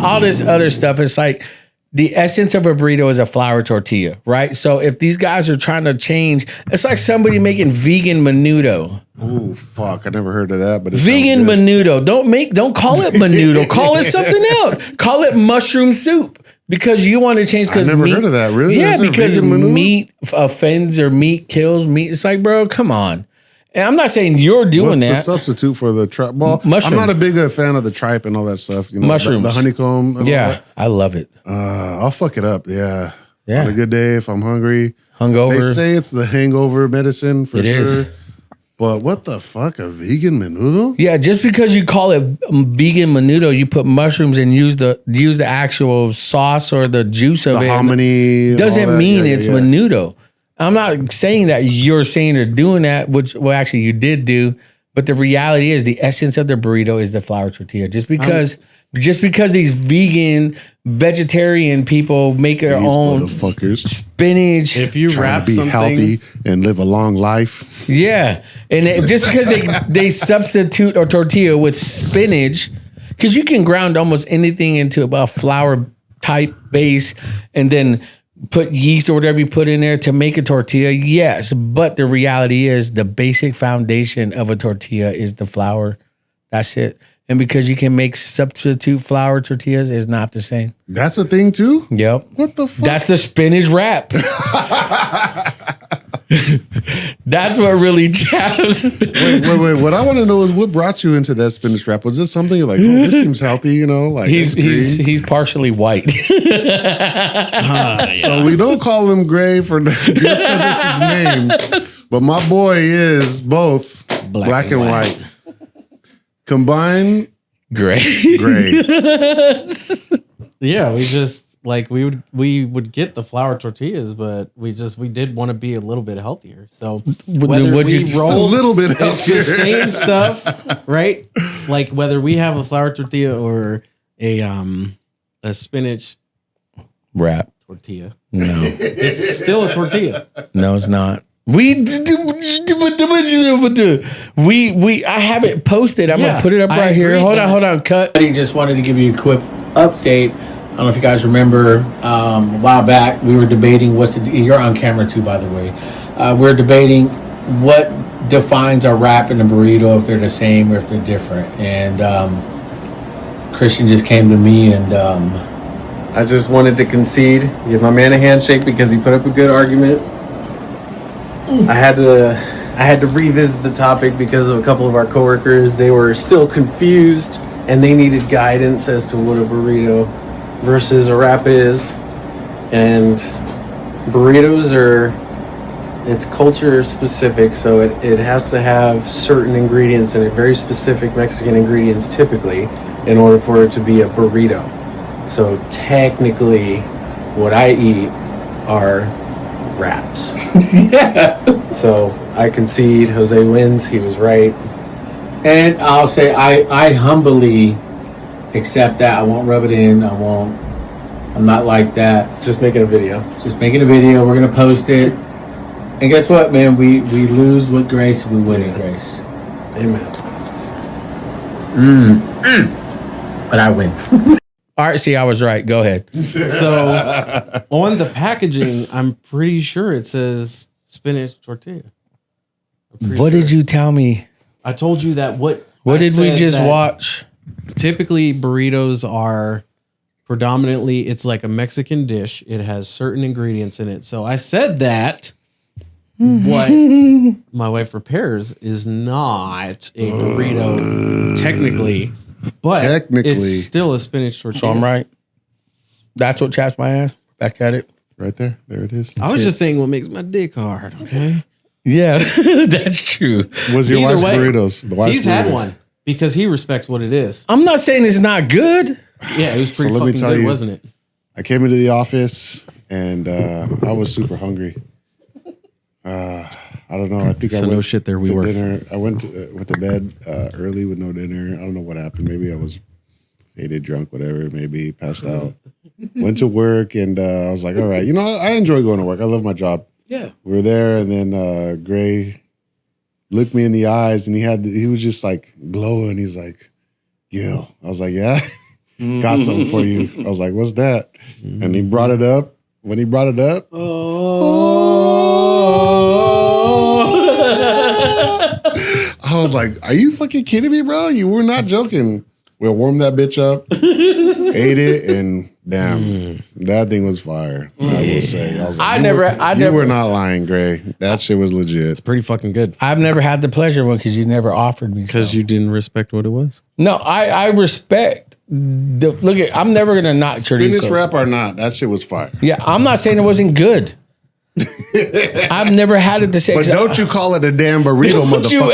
all this other stuff. It's like the essence of a burrito is a flour tortilla, right? So if these guys are trying to change, it's like somebody making vegan menudo. Oh fuck! I never heard of that. But it Vegan sounds good. menudo. Don't call it menudo. Call it something else. Call it mushroom soup, because you want to change. Because I never heard of that. Really? Yeah, Is there because vegan menudo? meat offends or meat kills meat. It's like, bro, come on. And I'm not saying you're doing What's the that. substitute for the tripe? Well, Mushroom. I'm not a big fan of the tripe and all that stuff. Mushrooms. the honeycomb. And all Yeah, that. I love it. I'll fuck it up. Yeah. Yeah. On a good day, if I'm hungry. Hungover. They say it's the hangover medicine for It sure. is. But what the fuck, a vegan menudo? Yeah, just because you call it vegan menudo, you put mushrooms and use the actual sauce or the juice of The it. hominy all Doesn't that. mean Yeah, it's yeah. menudo. I'm not saying that you're saying or doing that, which well actually you did do, but the reality is the essence of the burrito is the flour tortilla. Just because these vegan vegetarian people make their These own motherfuckers spinach. If you trying wrap to be something, healthy and live a long life. Yeah, and just because they substitute a tortilla with spinach, because you can ground almost anything into a flour type base, and then put yeast or whatever you put in there to make a tortilla. Yes, but the reality is the basic foundation of a tortilla is the flour. That's it. And because you can make substitute flour tortillas, is not the same. That's a thing too? Yep. What the fuck? That's the spinach wrap. That's what really chaps. Wait. What I want to know is what brought you into that spinach wrap? Was this something you're like, oh, this seems healthy, like He's it's green? he's partially white. So we don't call him Gray for just because it's his name. But my boy is both black and white. Combine Gray. gray. yeah, we just like we would get the flour tortillas, but we did want to be a little bit healthier. So whether would you we just A roll little bit it's healthier. the same stuff, right? Like whether we have a flour tortilla or a spinach Wrap. tortilla, No. it's still a tortilla. No, it's not. I have it posted. I'm gonna put it up right here. Hold on, cut. I just wanted to give you a quick update. I don't know if you guys remember a while back we were debating you're on camera too, by the way. We're debating what defines a wrap and a burrito, if they're the same or if they're different. And Christian just came to me and I just wanted to concede, give my man a handshake because he put up a good argument. I had to revisit the topic because of a couple of our coworkers. They were still confused and they needed guidance as to what a burrito versus a wrap is. And burritos it's culture specific, so it has to have certain ingredients in it, very specific Mexican ingredients typically, in order for it to be a burrito. So technically, what I eat are wraps. yeah. So I concede. Jose wins. He was right. And I'll say I humbly accept that. I won't rub it in. I'm not like that. Just making a video. We're gonna post it. And guess what, man? We lose with grace. We win in grace. Amen. But I win. All right. See, I was right. Go ahead. So on the packaging, I'm pretty sure it says spinach tortilla. What did you tell me? I told you that what did we just watch? Typically, burritos are predominantly, it's like a Mexican dish. It has certain ingredients in it. So I said that what my wife prepares is not a burrito technically, but it's still a spinach tortilla. So I'm right. That's what chaps my ass. Back at it. Right there. There it is. I was just saying what makes my dick hard, okay? Yeah, that's true. Was your Either wife's way, burritos? The wife's He's had one because he respects what it is. I'm not saying it's not good. Yeah, it was pretty let me fucking tell good, you, wasn't it? I came into the office and I was super hungry. I don't know. I think So I went no shit there we to were. dinner. I went to bed early with no dinner. I don't know what happened. Maybe I was faded, drunk, whatever. Maybe passed out. Went to work and I was like, all right. You know, I enjoy going to work. I love my job. Yeah. We were there and then Gray looked me in the eyes and he was just like glowing. He's like, Gil. I was like, yeah, got something for you. I was like, what's that? And he brought it up. When he brought it up, I was like, are you fucking kidding me, bro? You were not joking. We warmed that bitch up, ate it, and damn, that thing was fire. I will say. I was like, you were not lying, Gray. That shit was legit. It's pretty fucking good. I've never had the pleasure one because you never offered me. Because you didn't respect what it was? No, I respect. Look at. I'm never gonna not Spinach chorizo. wrap or not, that shit was fire. Yeah, I'm not saying it wasn't good. I've never had it the same. But don't you call it a damn burrito, Don't motherfucker. you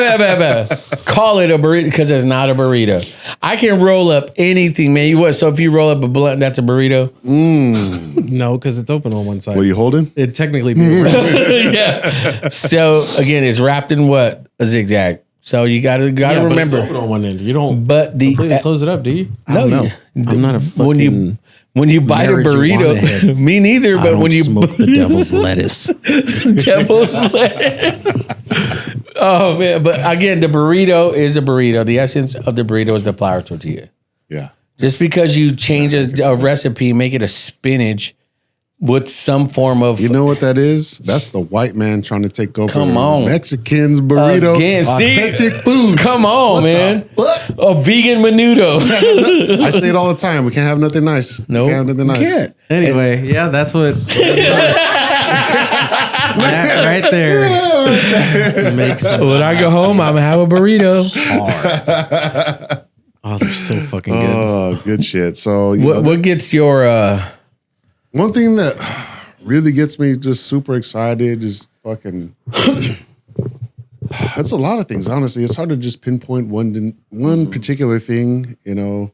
ever call it a burrito because it's not a burrito. I can roll up anything, man. So if you roll up a blunt, that's a burrito. No, because it's open on one side. What are you holding? It'd technically be a wrap. Yeah. So again, it's wrapped in what? A zigzag. So you gotta Yeah, but it's remember. open on one end. You don't But the completely close it up, do you? I no, don't know. you- I'm not a fucking when you bite a marijuana head. burrito, me neither. I But don't when you smoke the devil's lettuce. devil's lettuce. Oh man! But again, the burrito is a burrito. The essence of the burrito is the flour tortilla. Yeah. Just because you change a recipe, make it a spinach with some form of You know what that is? That's the white man trying to take over Come on. Mexicans burrito. Again, see? Authentic food. Come on, man! What? A vegan menudo. I say it all the time. We can't have nothing nice. No, We can't have nothing nice. can't. Anyway, yeah, that's what that right there makes it When I go home, I'm gonna have a burrito. hard. Oh, they're so fucking good. Oh, good shit. So you know, What gets your one thing that really gets me just super excited is fucking. It's a lot of things, honestly. It's hard to just pinpoint one particular thing, you know.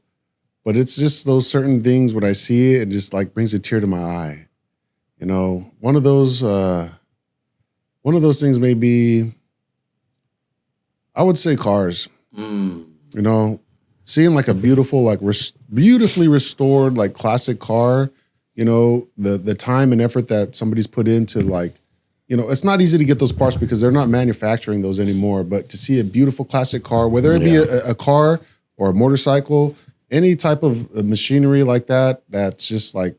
But it's just those certain things when I see it just like brings a tear to my eye. You know, one of those things may be, I would say, cars. You know, seeing like a beautiful, like beautifully restored, like classic car the time and effort that somebody's put into like, it's not easy to get those parts because they're not manufacturing those anymore. But to see a beautiful classic car, whether it be a car or a motorcycle, any type of machinery like that, that's just like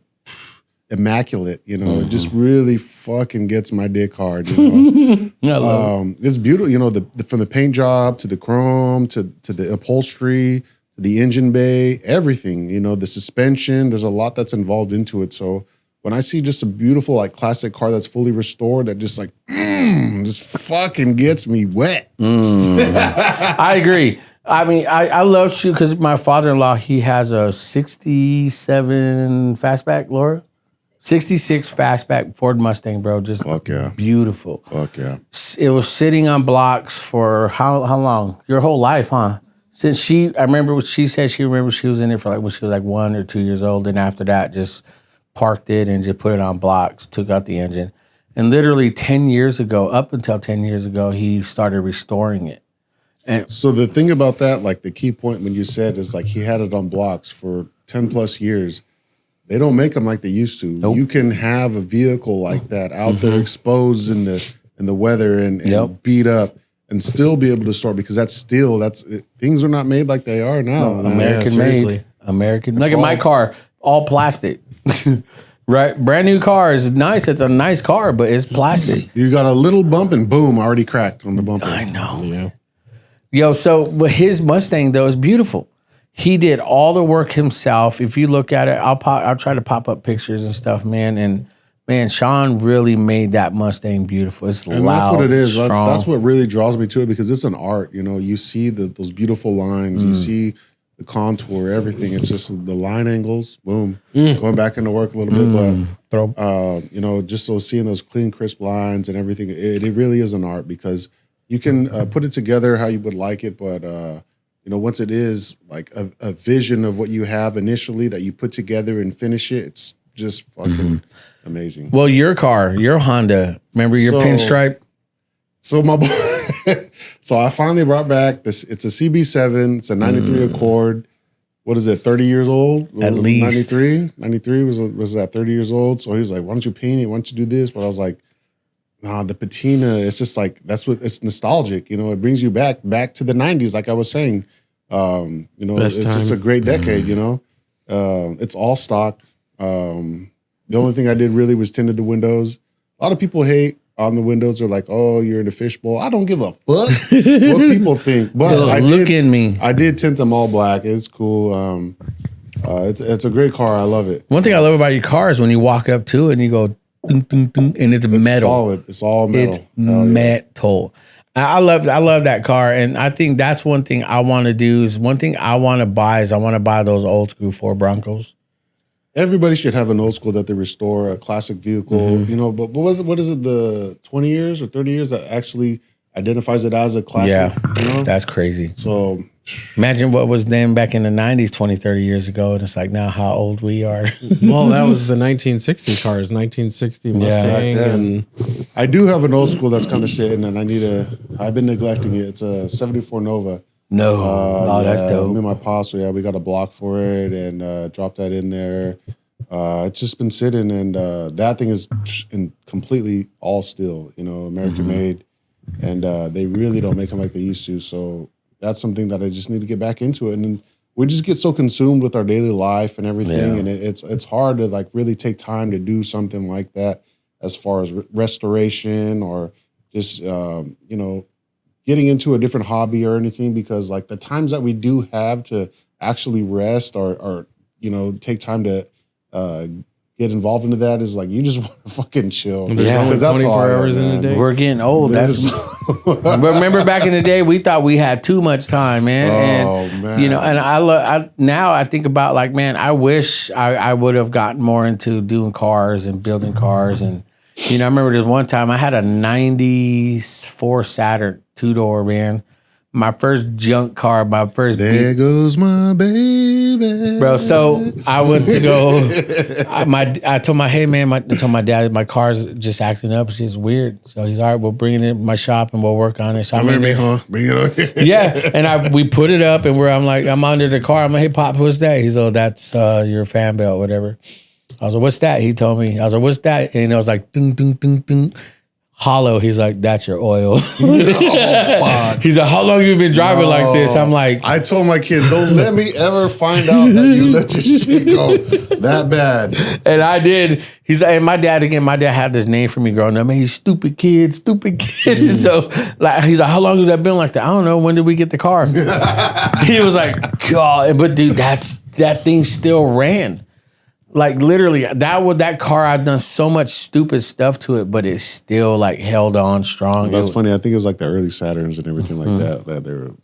immaculate, it just really fucking gets my dick hard. It's beautiful, from the paint job to the chrome to the upholstery to the engine bay, everything, the suspension. There's a lot that's involved into it. So when I see just a beautiful like classic car that's fully restored, that just like just fucking gets me wet. I agree. I mean, I love shoot because my father-in-law, he has a 67 fastback, Laura. 66 fastback Ford Mustang, bro. Just Fuck yeah. Beautiful. Fuck yeah. It was sitting on blocks for how long? Your whole life, huh? Since I remember what she said, she remembered she was in it for like when she was like 1 or 2 years old. And after that, just parked it and just put it on blocks, took out the engine. And literally 10 years ago, up until 10 years ago, he started restoring it. And so the thing about that, like the key point when you said is like he had it on blocks for 10 plus years. They don't make them like they used to. Nope. You can have a vehicle like that out there exposed in the weather and beat up and still be able to store because things are not made like they are now. No, American made. American. Look at my car, all plastic. Right, brand new car is nice. It's a nice car, but it's plastic. You got a little bump and boom, already cracked on the bumper. I know. Yeah. Yo, so his Mustang though is beautiful. He did all the work himself. If you look at it, I'll try to pop up pictures and stuff, man. And man, Sean really made that Mustang beautiful. It's and loud, that's what it is. strong. That's what really draws me to it because it's an art. You see those beautiful lines. You see the contour, everything. It's just the line angles. Boom. Going back into work a little bit, but just so seeing those clean, crisp lines and everything, it really is an art because you can put it together how you would like it, but once it is like a vision of what you have initially that you put together and finish it, it's just fucking amazing. Well, your car, your Honda, remember your pinstripe? So so I finally brought back this. It's a CB7. It's a 93 Accord. What is it, 30 years old? At least. 93 was that 30 years old. So he was like, why don't you paint it? Why don't you do this? But I was like, nah, the patina, it's just like, it's nostalgic. It brings you back to the 90s, like I was saying. It's just a great decade, It's all stock. The only thing I did really was tinted the windows. A lot of people hate on the windows. They're like, oh, you're in a fishbowl. I don't give a fuck what people think. But look at me. I did tint them all black. It's cool. It's a great car. I love it. One thing I love about your car is when you walk up to it and you go, ding, ding, ding, and it's metal. Solid. It's all metal. It's metal. I love that car, and I think that's one thing I want to do. Is one thing I want to buy those old school Ford Broncos. Everybody should have an old school that they restore, a classic vehicle, but what is it, the 20 years or 30 years that actually identifies it as a classic? Yeah, that's crazy. So imagine what was then back in the 90s, 20, 30 years ago. And it's like now how old we are. Well, that was the 1960 cars, 1960 Mustang. And I do have an old school that's kind of sitting and I've been neglecting it. It's a 74 Nova. No, that's dope. Me and my pops, we got a block for it and dropped that in there. It's just been sitting, and that thing is completely all steel, American made, and they really don't make them like they used to. So that's something that I just need to get back into it. And then we just get so consumed with our daily life and everything, and it's hard to like really take time to do something like that as far as restoration or just getting into a different hobby or anything, because like the times that we do have to actually rest or take time to get involved into that is like you just want to fucking chill. There's only 24 hours in the day. We're getting old. Remember back in the day, we thought we had too much time, man. Man. And now I think about like, man, I wish I would have gotten more into doing cars and building cars. And, I remember this one time I had a 94 Saturn 2-door, man. My first junk car, There goes my baby. Bro, so I went to go. I told my dad, my car's just acting up. It's just weird. So he's all right. We'll bring it in my shop and we'll work on it. So Bring it over here. Yeah, and we put it up and I'm under the car. I'm like, hey, Pop, what's that? He's that's your fan belt, whatever. I was like, what's that? He told me. I was like, what's that? And I was like, ding, ding, ding, ding. Hollow. He's like, that's your oil. fuck. He's like, how long you been driving like this? I'm like, I told my kids, don't let me ever find out that you let your shit go that bad. and I did. He's like, and my dad had this name for me growing up. Man, he's stupid kid. And so like, he's like, how long has that been like that? I don't know. When did we get the car? He was like, God, but dude, that thing still ran. Like literally, that car, I've done so much stupid stuff to it, but it still like held on strong. That's funny. I think it was like the early Saturns and everything like that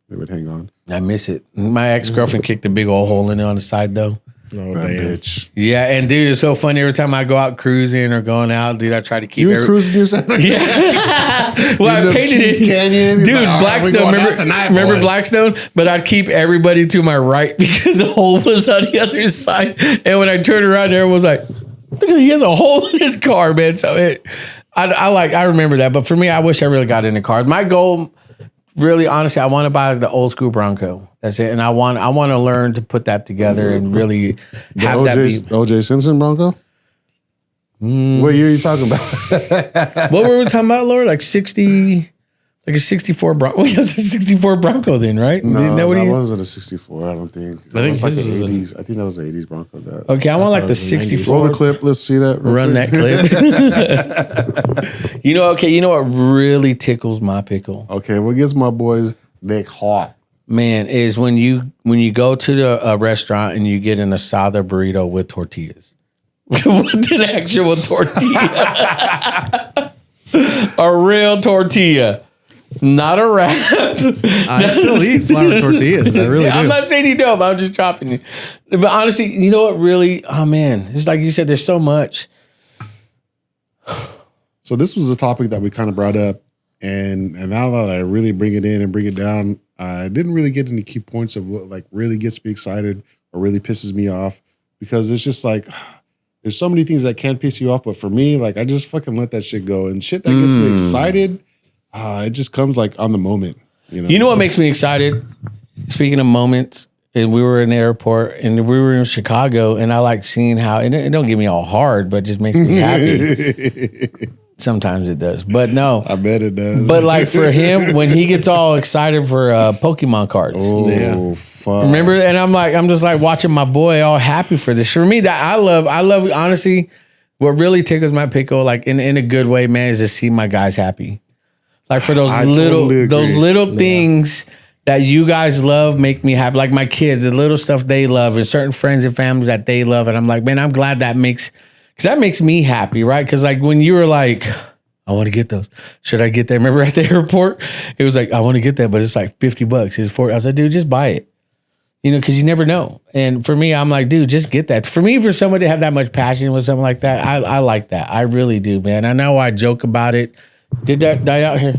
they would hang on. I miss it. My ex-girlfriend kicked a big old hole in it on the side though. Oh, That damn. bitch. Yeah, and dude, it's so funny. Every time I go out cruising or going out, dude, I try to keep You were cruising your Saturn? Yeah. Well, I painted Keys it. Canyon. Dude, Blackstone. Remember boys. Blackstone? But I'd keep everybody to my right because the hole was on the other side. And when I turned around, everyone was like, look at he has a hole in his car, man. So I remember that. But for me, I wish I really got into cars. My goal, really, honestly, I want to buy the old school Bronco. That's it. And I want to learn to put that together and really have that be. OJ Simpson Bronco? What year are you talking about? What were we talking about, Laura? Like 60, like a 64 Bronco. Well, it was a 64 Bronco then, right? No, that that wasn't a 64, I don't think. I think It was like the this was 80s. I think that was the 80s Bronco. That. Okay, I want like thought the it was the 90s. 64. Roll the clip. Let's see that. real Run quick. that clip. You know what really tickles my pickle, Okay, what gets my boys Nick hot? man, is when you go to the restaurant and you get an asada burrito with tortillas. With an actual tortilla. A real tortilla. Not a wrap. I still eat flour tortillas. I really do. I'm not saying you don't, but I'm just chopping you. But honestly, you know what really, oh man, it's like you said, there's so much. So this was a topic that we kind of brought up, and now that I really bring it in and bring it down, I didn't really get any key points of what like really gets me excited or really pisses me off, because it's just like there's so many things that can piss you off, but for me, like I just fucking let that shit go, and shit that gets me excited, it just comes like on the moment. You know what makes me excited? Speaking of moments, and we were in the airport and we were in Chicago, and I like seeing how it don't get me all hard, but it just makes me happy. Sometimes it does, but no. I bet it does. But like for him, when he gets all excited for Pokemon cards, oh fuck! remember? And I'm just like watching my boy all happy for this. For me, that I love. Honestly, what really tickles my pickle, like in a good way, man, is to see my guys happy. Like for those I little totally agree. things that you guys love make me happy. Like my kids, the little stuff they love, and certain friends and families that they love, and I'm like, man, I'm glad that makes me happy, right? Because like when you were like, I want to get those. Should I get that? Remember at the airport, it was like, I want to get that, but it's like $50. It's $40. I was like, dude, just buy it. Because you never know. And for me, I'm like, dude, just get that. For me, for somebody to have that much passion with something like that, I like that. I really do, man. I know I joke about it. Did that die out here?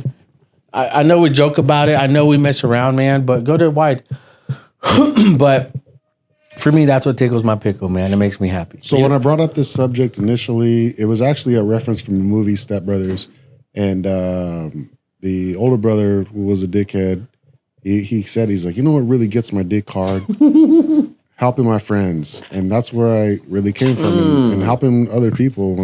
I know we joke about it. I know we mess around, man, but go to wide. But for me, that's what tickles my pickle, man. It makes me happy. So when I brought up this subject initially, it was actually a reference from the movie Step Brothers, and the older brother, who was a dickhead, he said, he's like, you know what really gets my dick hard? Helping my friends, and that's where I really came from, and helping other people,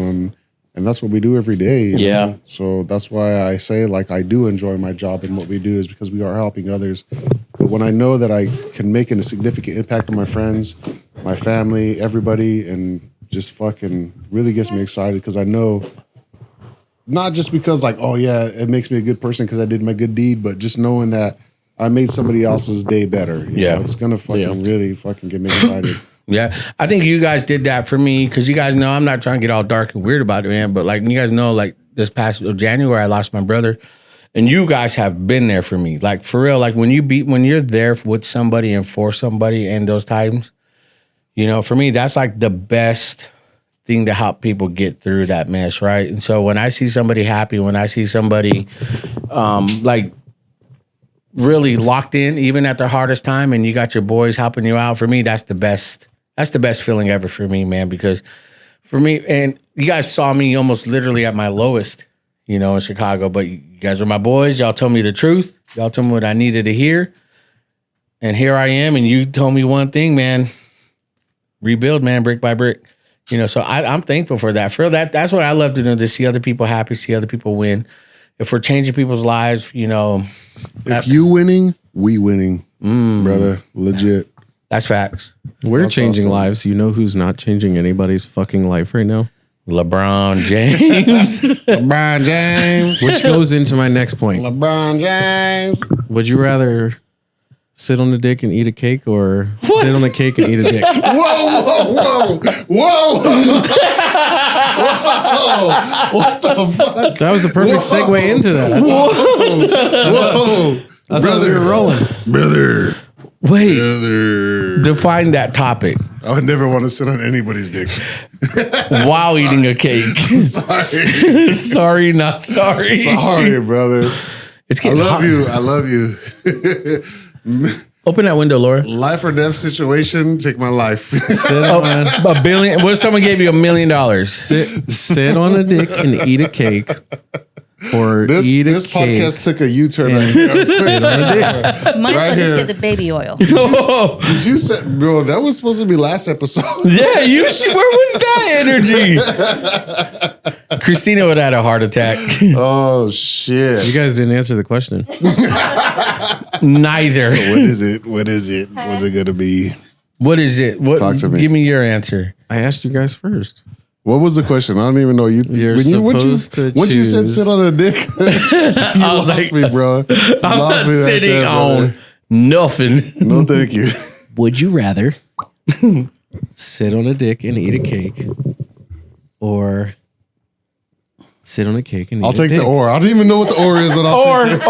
and that's what we do every day. you Yeah. know? So that's why I say like I do enjoy my job and what we do is because we are helping others. But when I know that I can make a significant impact on my friends, my family, everybody, and just fucking really gets me excited because I know, not just because like, oh yeah, it makes me a good person because I did my good deed, but just knowing that I made somebody else's day better. You know, it's gonna fucking really fucking get me excited. Yeah, I think you guys did that for me because you guys know I'm not trying to get all dark and weird about it, man. But like you guys know, like this past January, I lost my brother, and you guys have been there for me. Like for real, like when you're there with somebody and for somebody in those times, for me that's like the best thing to help people get through that mess, right? And so when I see somebody happy, when I see somebody like really locked in, even at their hardest time, and you got your boys helping you out, for me that's the best. That's the best feeling ever for me, man, because for me, and you guys saw me almost literally at my lowest, in Chicago, but you guys are my boys. Y'all told me the truth. Y'all told me what I needed to hear. And here I am, and you told me one thing, man. rebuild, man, brick by brick. You know, so I'm thankful for that. For that, that's what I love to do, to see other people happy, see other people win. If we're changing people's lives, you know. If you winning, we winning, brother. Legit. That's facts. We're changing lives. You know who's not changing anybody's fucking life right now? LeBron James. LeBron James. Which goes into my next point. LeBron James. Would you rather sit on a dick and eat a cake or sit on a cake and eat a dick? Whoa. What the fuck? That was the perfect segue into that. Whoa. Brother, you're rolling. Brother. Wait, Brother. define that topic. I would never want to sit on anybody's dick. While eating a cake. Sorry. Sorry, not sorry. Sorry, brother. It's I getting love hot. you. I love you. Open that window, Laura. Life or death situation, take my life. Sit on, $1 billion. What if someone gave you $1 million? sit on a dick and eat a cake, or eat a this cake. podcast took a U-turn right and now. sit on a dick. Might as well Right here. just get the baby oil. Did you say, bro, that was supposed to be last episode. Yeah, you should. Where was that energy? Christina would have had a heart attack. Oh, shit. You guys didn't answer the question. Neither. What is it? What's it going to be? What is it? What? Talk to me. Give me your answer. I asked you guys first. What was the question? I don't even know. You're Once you said choose. sit on a dick, you was lost like, me, bro. You I'm lost not me right sitting there, on brother. nothing. No, thank you. Would you rather sit on a dick and eat a cake, or sit on a cake and eat I'll a take dick? the or. I don't even know what the or is. And I'll take it.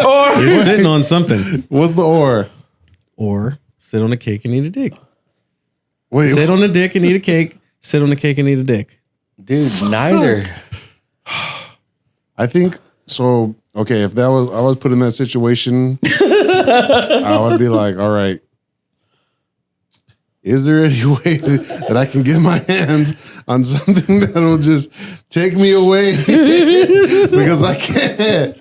Or. You're sitting on something. What's the or? Or sit on a cake and eat a dick. Wait, Sit on a dick and eat a cake. Sit on a cake and eat a dick. Dude, neither. I think so. Okay, if I was put in that situation, I would be like, all right, is there any way that I can get my hands on something that'll just take me away? Because I can't.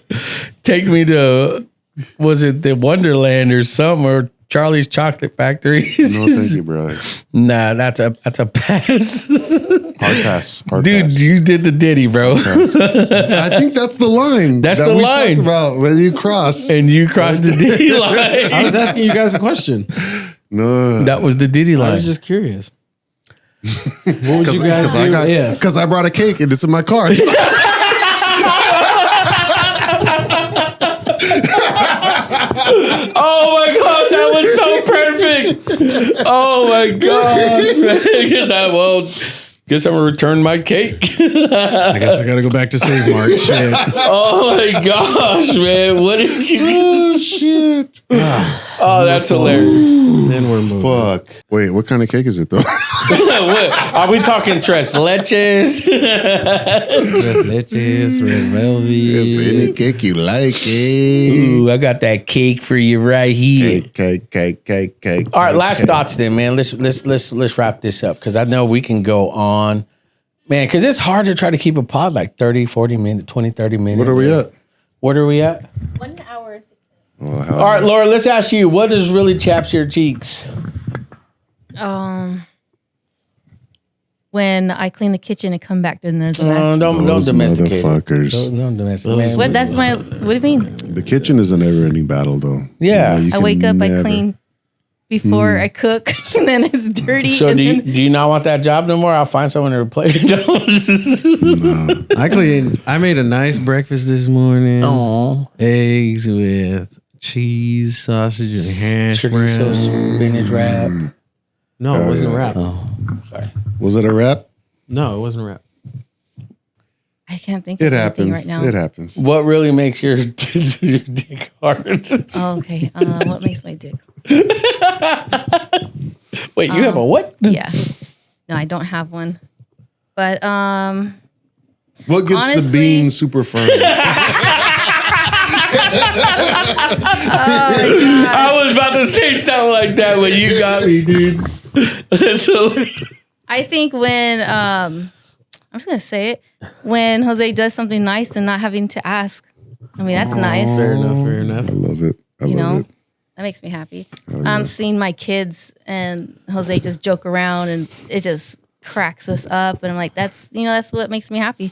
Take me to, was it the Wonderland or something, or Charlie's Chocolate Factory? No, thank you, brother. Nah, that's a pass. Hard pass. Hard Dude, pass. you did the ditty, bro. I think that's the line. That's that the we line. talked about when you cross. And you crossed the ditty line. I was asking you guys a question. No, That was the ditty I line. was just curious. What would you guys do if? because I brought a cake and it's in my car. Oh my gosh, that was so perfect. Oh my gosh, man. Guess I'm gonna return my cake. I guess I gotta go back to Save Mart. Shit. Oh my gosh, man. What did you Oh shit! Oh, that's hilarious. Then we're moving. Fuck. Wait, what kind of cake is it though? What? Are we talking tres leches? Tres leches, red velvet. It's any cake you like, eh? Ooh, I got that cake for you right here. Cake. All right, last thoughts then, man. Let's wrap this up because I know we can go on, man. Because it's hard to try to keep a pod like 30, 40 minutes, 20, 30 minutes. What are we at? What are we at? 1 hour. 6 Oh, hell All right, Laura. Let's ask you. What does really chaps your cheeks? When I clean the kitchen and come back, then there's a mess. Don't Those domesticate. it. motherfuckers. Don't domesticate. Man, What? That's my. What do you mean? The kitchen is a never-ending battle, though. Yeah. you I can wake up, I never- clean before I cook, and then it's dirty. So and do then, you not want that job no more? I'll find someone to replace it. I made a nice breakfast this morning. Oh, Eggs with cheese, sausage, and hash chorizo, browns. spinach wrap. No, it wasn't a wrap. Oh, sorry. Was it a wrap? No, it wasn't a wrap. I can't think It of anything happens. right now. It happens. What really makes your dick hard? Oh, okay. What makes my dick? Wait, you have a what? Yeah. No, I don't have one. But What gets the Honestly- bean super firm? I was about to say something like that when you got me, dude. That's hilarious. I think when I'm just gonna say it, when Jose does something nice and not having to ask. I mean, that's nice. Fair enough. Fair enough. I love it. I You love know? it. That makes me happy. Oh, yeah. Seeing my kids and Jose just joke around, and it just cracks us up. And I'm like, that's what makes me happy.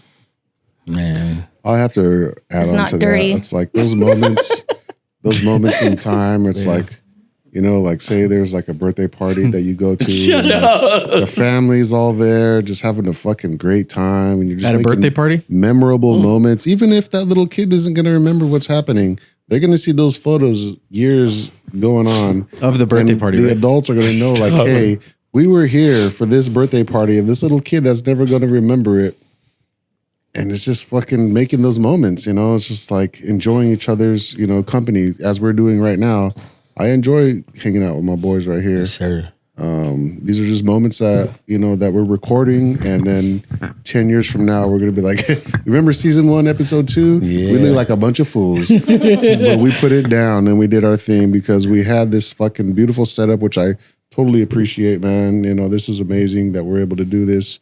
Man, I have to add It's on not to dirty. that. It's like those moments in time. It's like, like say there's like a birthday party that you go to. Shut and, up. the family's all there, just having a fucking great time, and you're just At a making birthday party? memorable moments. Even if that little kid isn't going to remember what's happening, they're going to see those photos years going on Of the birthday and party, The right? adults are going to know, like, hey, we were here for this birthday party, and this little kid that's never going to remember it. And it's just fucking making those moments, It's just like enjoying each other's, company as we're doing right now. I enjoy hanging out with my boys right here. yes, sir. These are just moments that, that we're recording. And then 10 years from now, we're going to be like, remember season 1, episode 2? Yeah. We look like a bunch of fools. But we put it down and we did our thing because we had this fucking beautiful setup, which I totally appreciate, man. This is amazing that we're able to do this.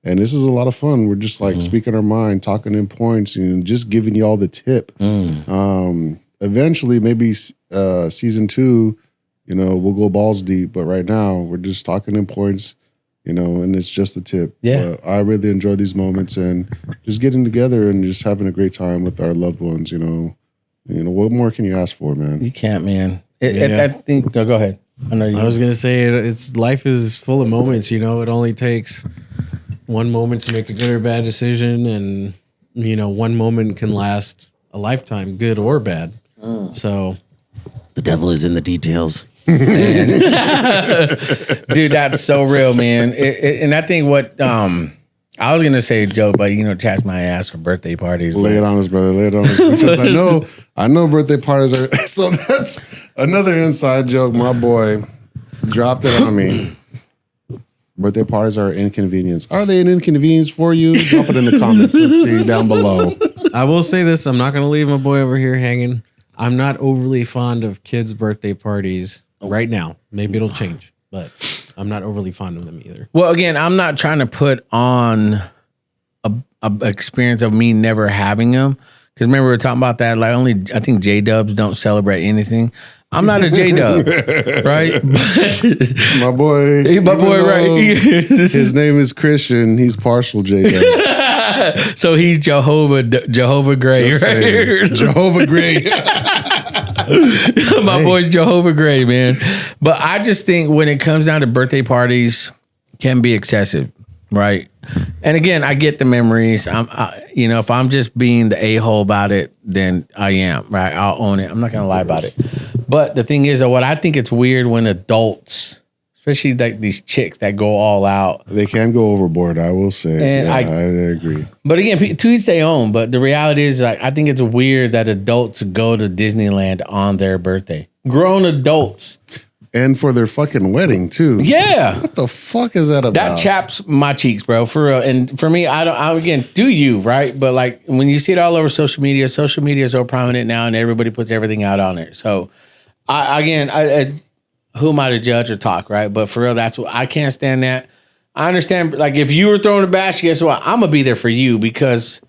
And this is a lot of fun. We're just like speaking our mind, talking in points, and just giving you all the tip. Eventually, maybe season 2, we'll go balls deep. But right now, we're just talking in points, and it's just a tip. Yeah. But I really enjoy these moments and just getting together and just having a great time with our loved ones. What more can you ask for, man? You can't, man. Yeah. I think. No, go ahead. I know you. I was gonna say it's life is full of moments. It only takes one moment to make a good or bad decision, and one moment can last a lifetime, good or bad. So the devil is in the details. Dude, that's so real, man. And I think what I was gonna say, Joe, but Chaps my ass for birthday parties. Lay it on us, brother. Lay it on us because I know birthday parties are. So that's another inside joke. My boy dropped it on me. Birthday parties are an inconvenience. Are they an inconvenience for you? Drop it in the comments. Let's see down below. I will say this: I'm not going to leave my boy over here hanging. I'm not overly fond of kids' birthday parties right now. Maybe it'll change, but I'm not overly fond of them either. Well, again, I'm not trying to put on a experience of me never having them. Because remember, we were talking about that. Like I think J-Dubs don't celebrate anything. I'm not a J-Dub, right? My boy, right? His name is Christian. He's partial J-Dub. So he's Jehovah Gray, Just right? saying. Jehovah Gray. My boy's Jehovah Gray, man. But I just think when it comes down to birthday parties, can be excessive, right? And again, I get the memories. If I'm just being the a-hole about it, then I am, right? I'll own it. I'm not gonna lie about it. But the thing is, what I think it's weird when adults, especially like these chicks that go all out, They can go overboard, I will say. And I I agree. but again, to each their own. But the reality is, like, I think it's weird that adults go to Disneyland on their birthday. Grown adults. And for their fucking wedding, too. Yeah. What the fuck is that about? That chaps my cheeks, bro, for real. And for me, again, do you, right? But like when you see it all over social media is so prominent now and everybody puts everything out on it. So who am I to judge or talk, right? But for real, that's what I can't stand that. I understand, like if you were throwing a bash, guess what? I'm gonna be there for you because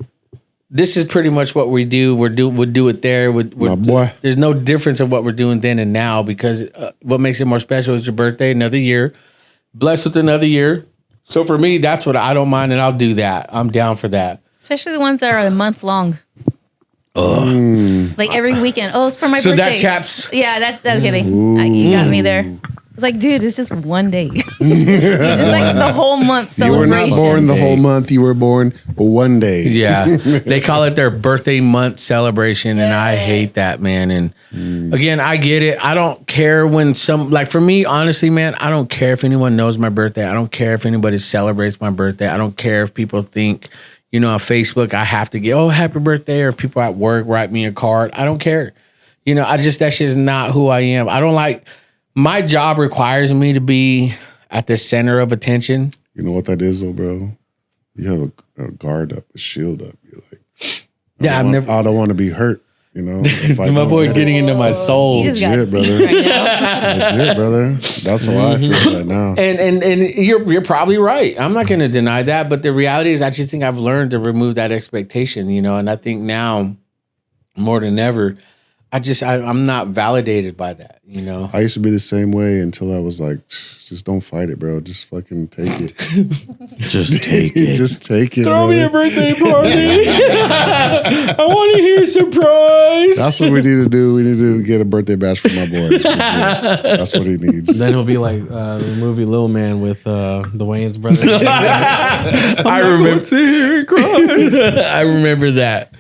this is pretty much what we do. We'll do it there. My boy. There's no difference of what we're doing then and now because what makes it more special is your birthday, another year, blessed with another year. So for me, that's what I don't mind, and I'll do that. I'm down for that. Especially the ones that are a month long. Like every weekend. Oh, it's for my So birthday. that Chaps. Yeah, that's kidding. You got me there. It's like, dude, it's just one day. It's like the whole month You were celebration. not born the whole month. You were born one day. Yeah, they call it their birthday month celebration, and I hate that, man. And again, I get it. I don't care when for me, honestly, man, I don't care if anyone knows my birthday. I don't care if anybody celebrates my birthday. I don't care if people think, on Facebook, I have to get, happy birthday, or if people at work write me a card. I don't care. That's just not who I am. I don't like, my job requires me to be at the center of attention. You know what that is, though, bro? You have a guard up, a shield up. You're like, I don't want to be hurt. If I My don't boy get getting into my soul. You just got Legit, brother. right now. Legit, brother. That's how I feel right now. And you're probably right. I'm not going to deny that, but the reality is, I just think I've learned to remove that expectation, and I think now more than ever, I'm not validated by that, you know. I used to be the same way until I was like, just don't fight it, bro. Just fucking take it. Just take it. Just take it. Throw me a brother. birthday party. I want to hear surprise. That's what we need to do. We need to get a birthday bash for my boy. That's what he needs. Then he'll be like the movie Little Man with the Wayans brothers. I remember. I remember that.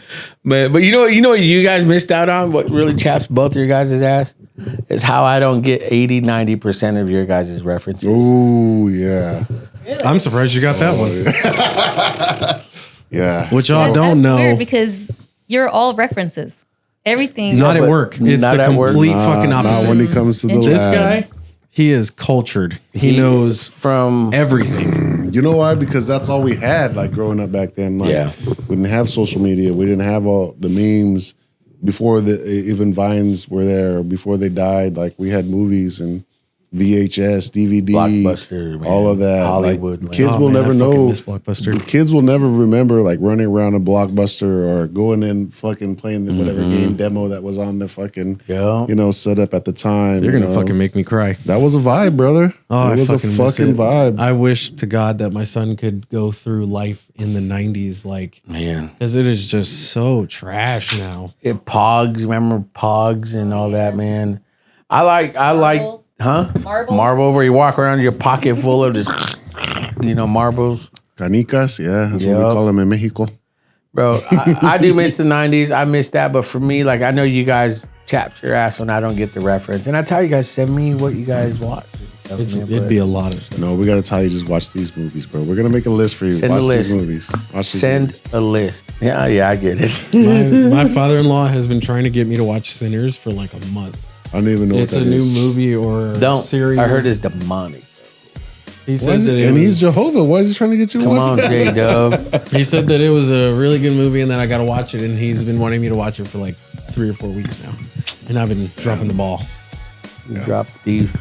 But you know what you guys missed out on? What really chaps both of your guys' ass is how I don't get 80-90% of your guys' references. Oh yeah. I'm surprised you got that one. Yeah. Which y'all don't That's know. weird because you're all references. Everything. Not at but work. It's not the at work. complete fucking Not opposite. when it comes to the This lab. guy, he is cultured. He knows from everything. You know why? Because that's all we had, like growing up back then. Like, Yeah. we didn't have social media. We didn't have all the memes before even Vines were there. Before they died, like we had movies and VHS, DVD, Blockbuster, man. all of that. Hollywood, Like, man. kids Oh, will man, never I fucking know. miss Blockbuster. The kids will never remember like running around a Blockbuster or going in fucking playing the whatever game demo that was on the fucking Yeah. setup at the time. You're you gonna know. fucking make me cry. That was a vibe, brother. Oh, it was a miss fucking it. vibe. I wish to God that my son could go through life in the 90s, like, man. because it is just so trash now. It Pogs, remember Pogs and all that, man. I like, huh? Marble, where you walk around your pocket full of just, marbles. Canicas, yeah, that's what Yup. we call them in Mexico. Bro, I do miss the 90s. I miss that. But for me, like, I know you guys chaps your ass when I don't get the reference. And I tell you guys, send me what you guys watch. It'd be a lot of stuff. No, we gotta tell you, just watch these movies, bro. We're gonna make a list for you. Send watch a list. these movies. Watch these Send movies. a list. Yeah, I get it. My father-in-law has been trying to get me to watch Sinners for like a month. I don't even know It's what a that new is. movie or Don't. series. I heard it's demonic. He Why said is that it- it and was, he's Jehovah. Why is he trying to get you to Come watch on, that? J Dub. He said that it was a really good movie and that I got to watch it. And he's been wanting me to watch it for like 3 or 4 weeks now. And I've been dropping the ball. Drop these.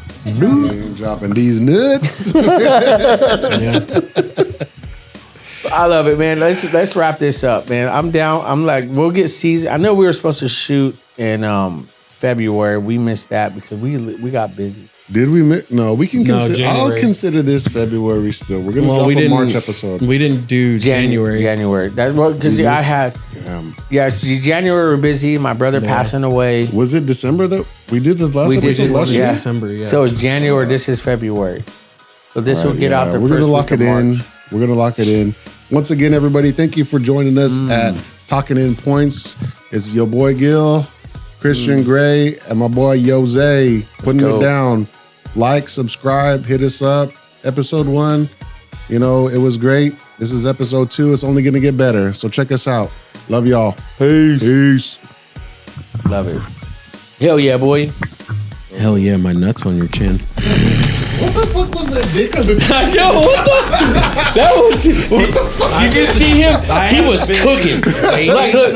Dropping these nuts. Yeah. I love it, man. Let's wrap this up, man. I'm down. I'm like, we'll get season. I know we were supposed to shoot in February. We missed that because we got busy. Did we? No, we can No, consider. I'll January. consider this February still. We're gonna drop a March episode. We didn't do January. January. That's what because I had. Damn. Yeah, January we're busy. My brother passing away. Was it December that we did the last We did episode it, last year? yeah. December, yeah. So it's January. This is February. So this will get out the We're first gonna lock week it of in. March. We're gonna lock it in. Once again, everybody, thank you for joining us at Talking in Points. It's your boy Gil, Christian Gray, and my boy Jose putting go. it down. Like, subscribe, hit us up. Episode 1, it was great. This is episode 2. It's only gonna get better. So check us out. Love y'all. Peace. Love it. Hell yeah, boy. Hell yeah, my nuts on your chin. What the fuck was that dick on the Yo, what the? That was. What the fuck? Did you see him? He was cooking. Like, look.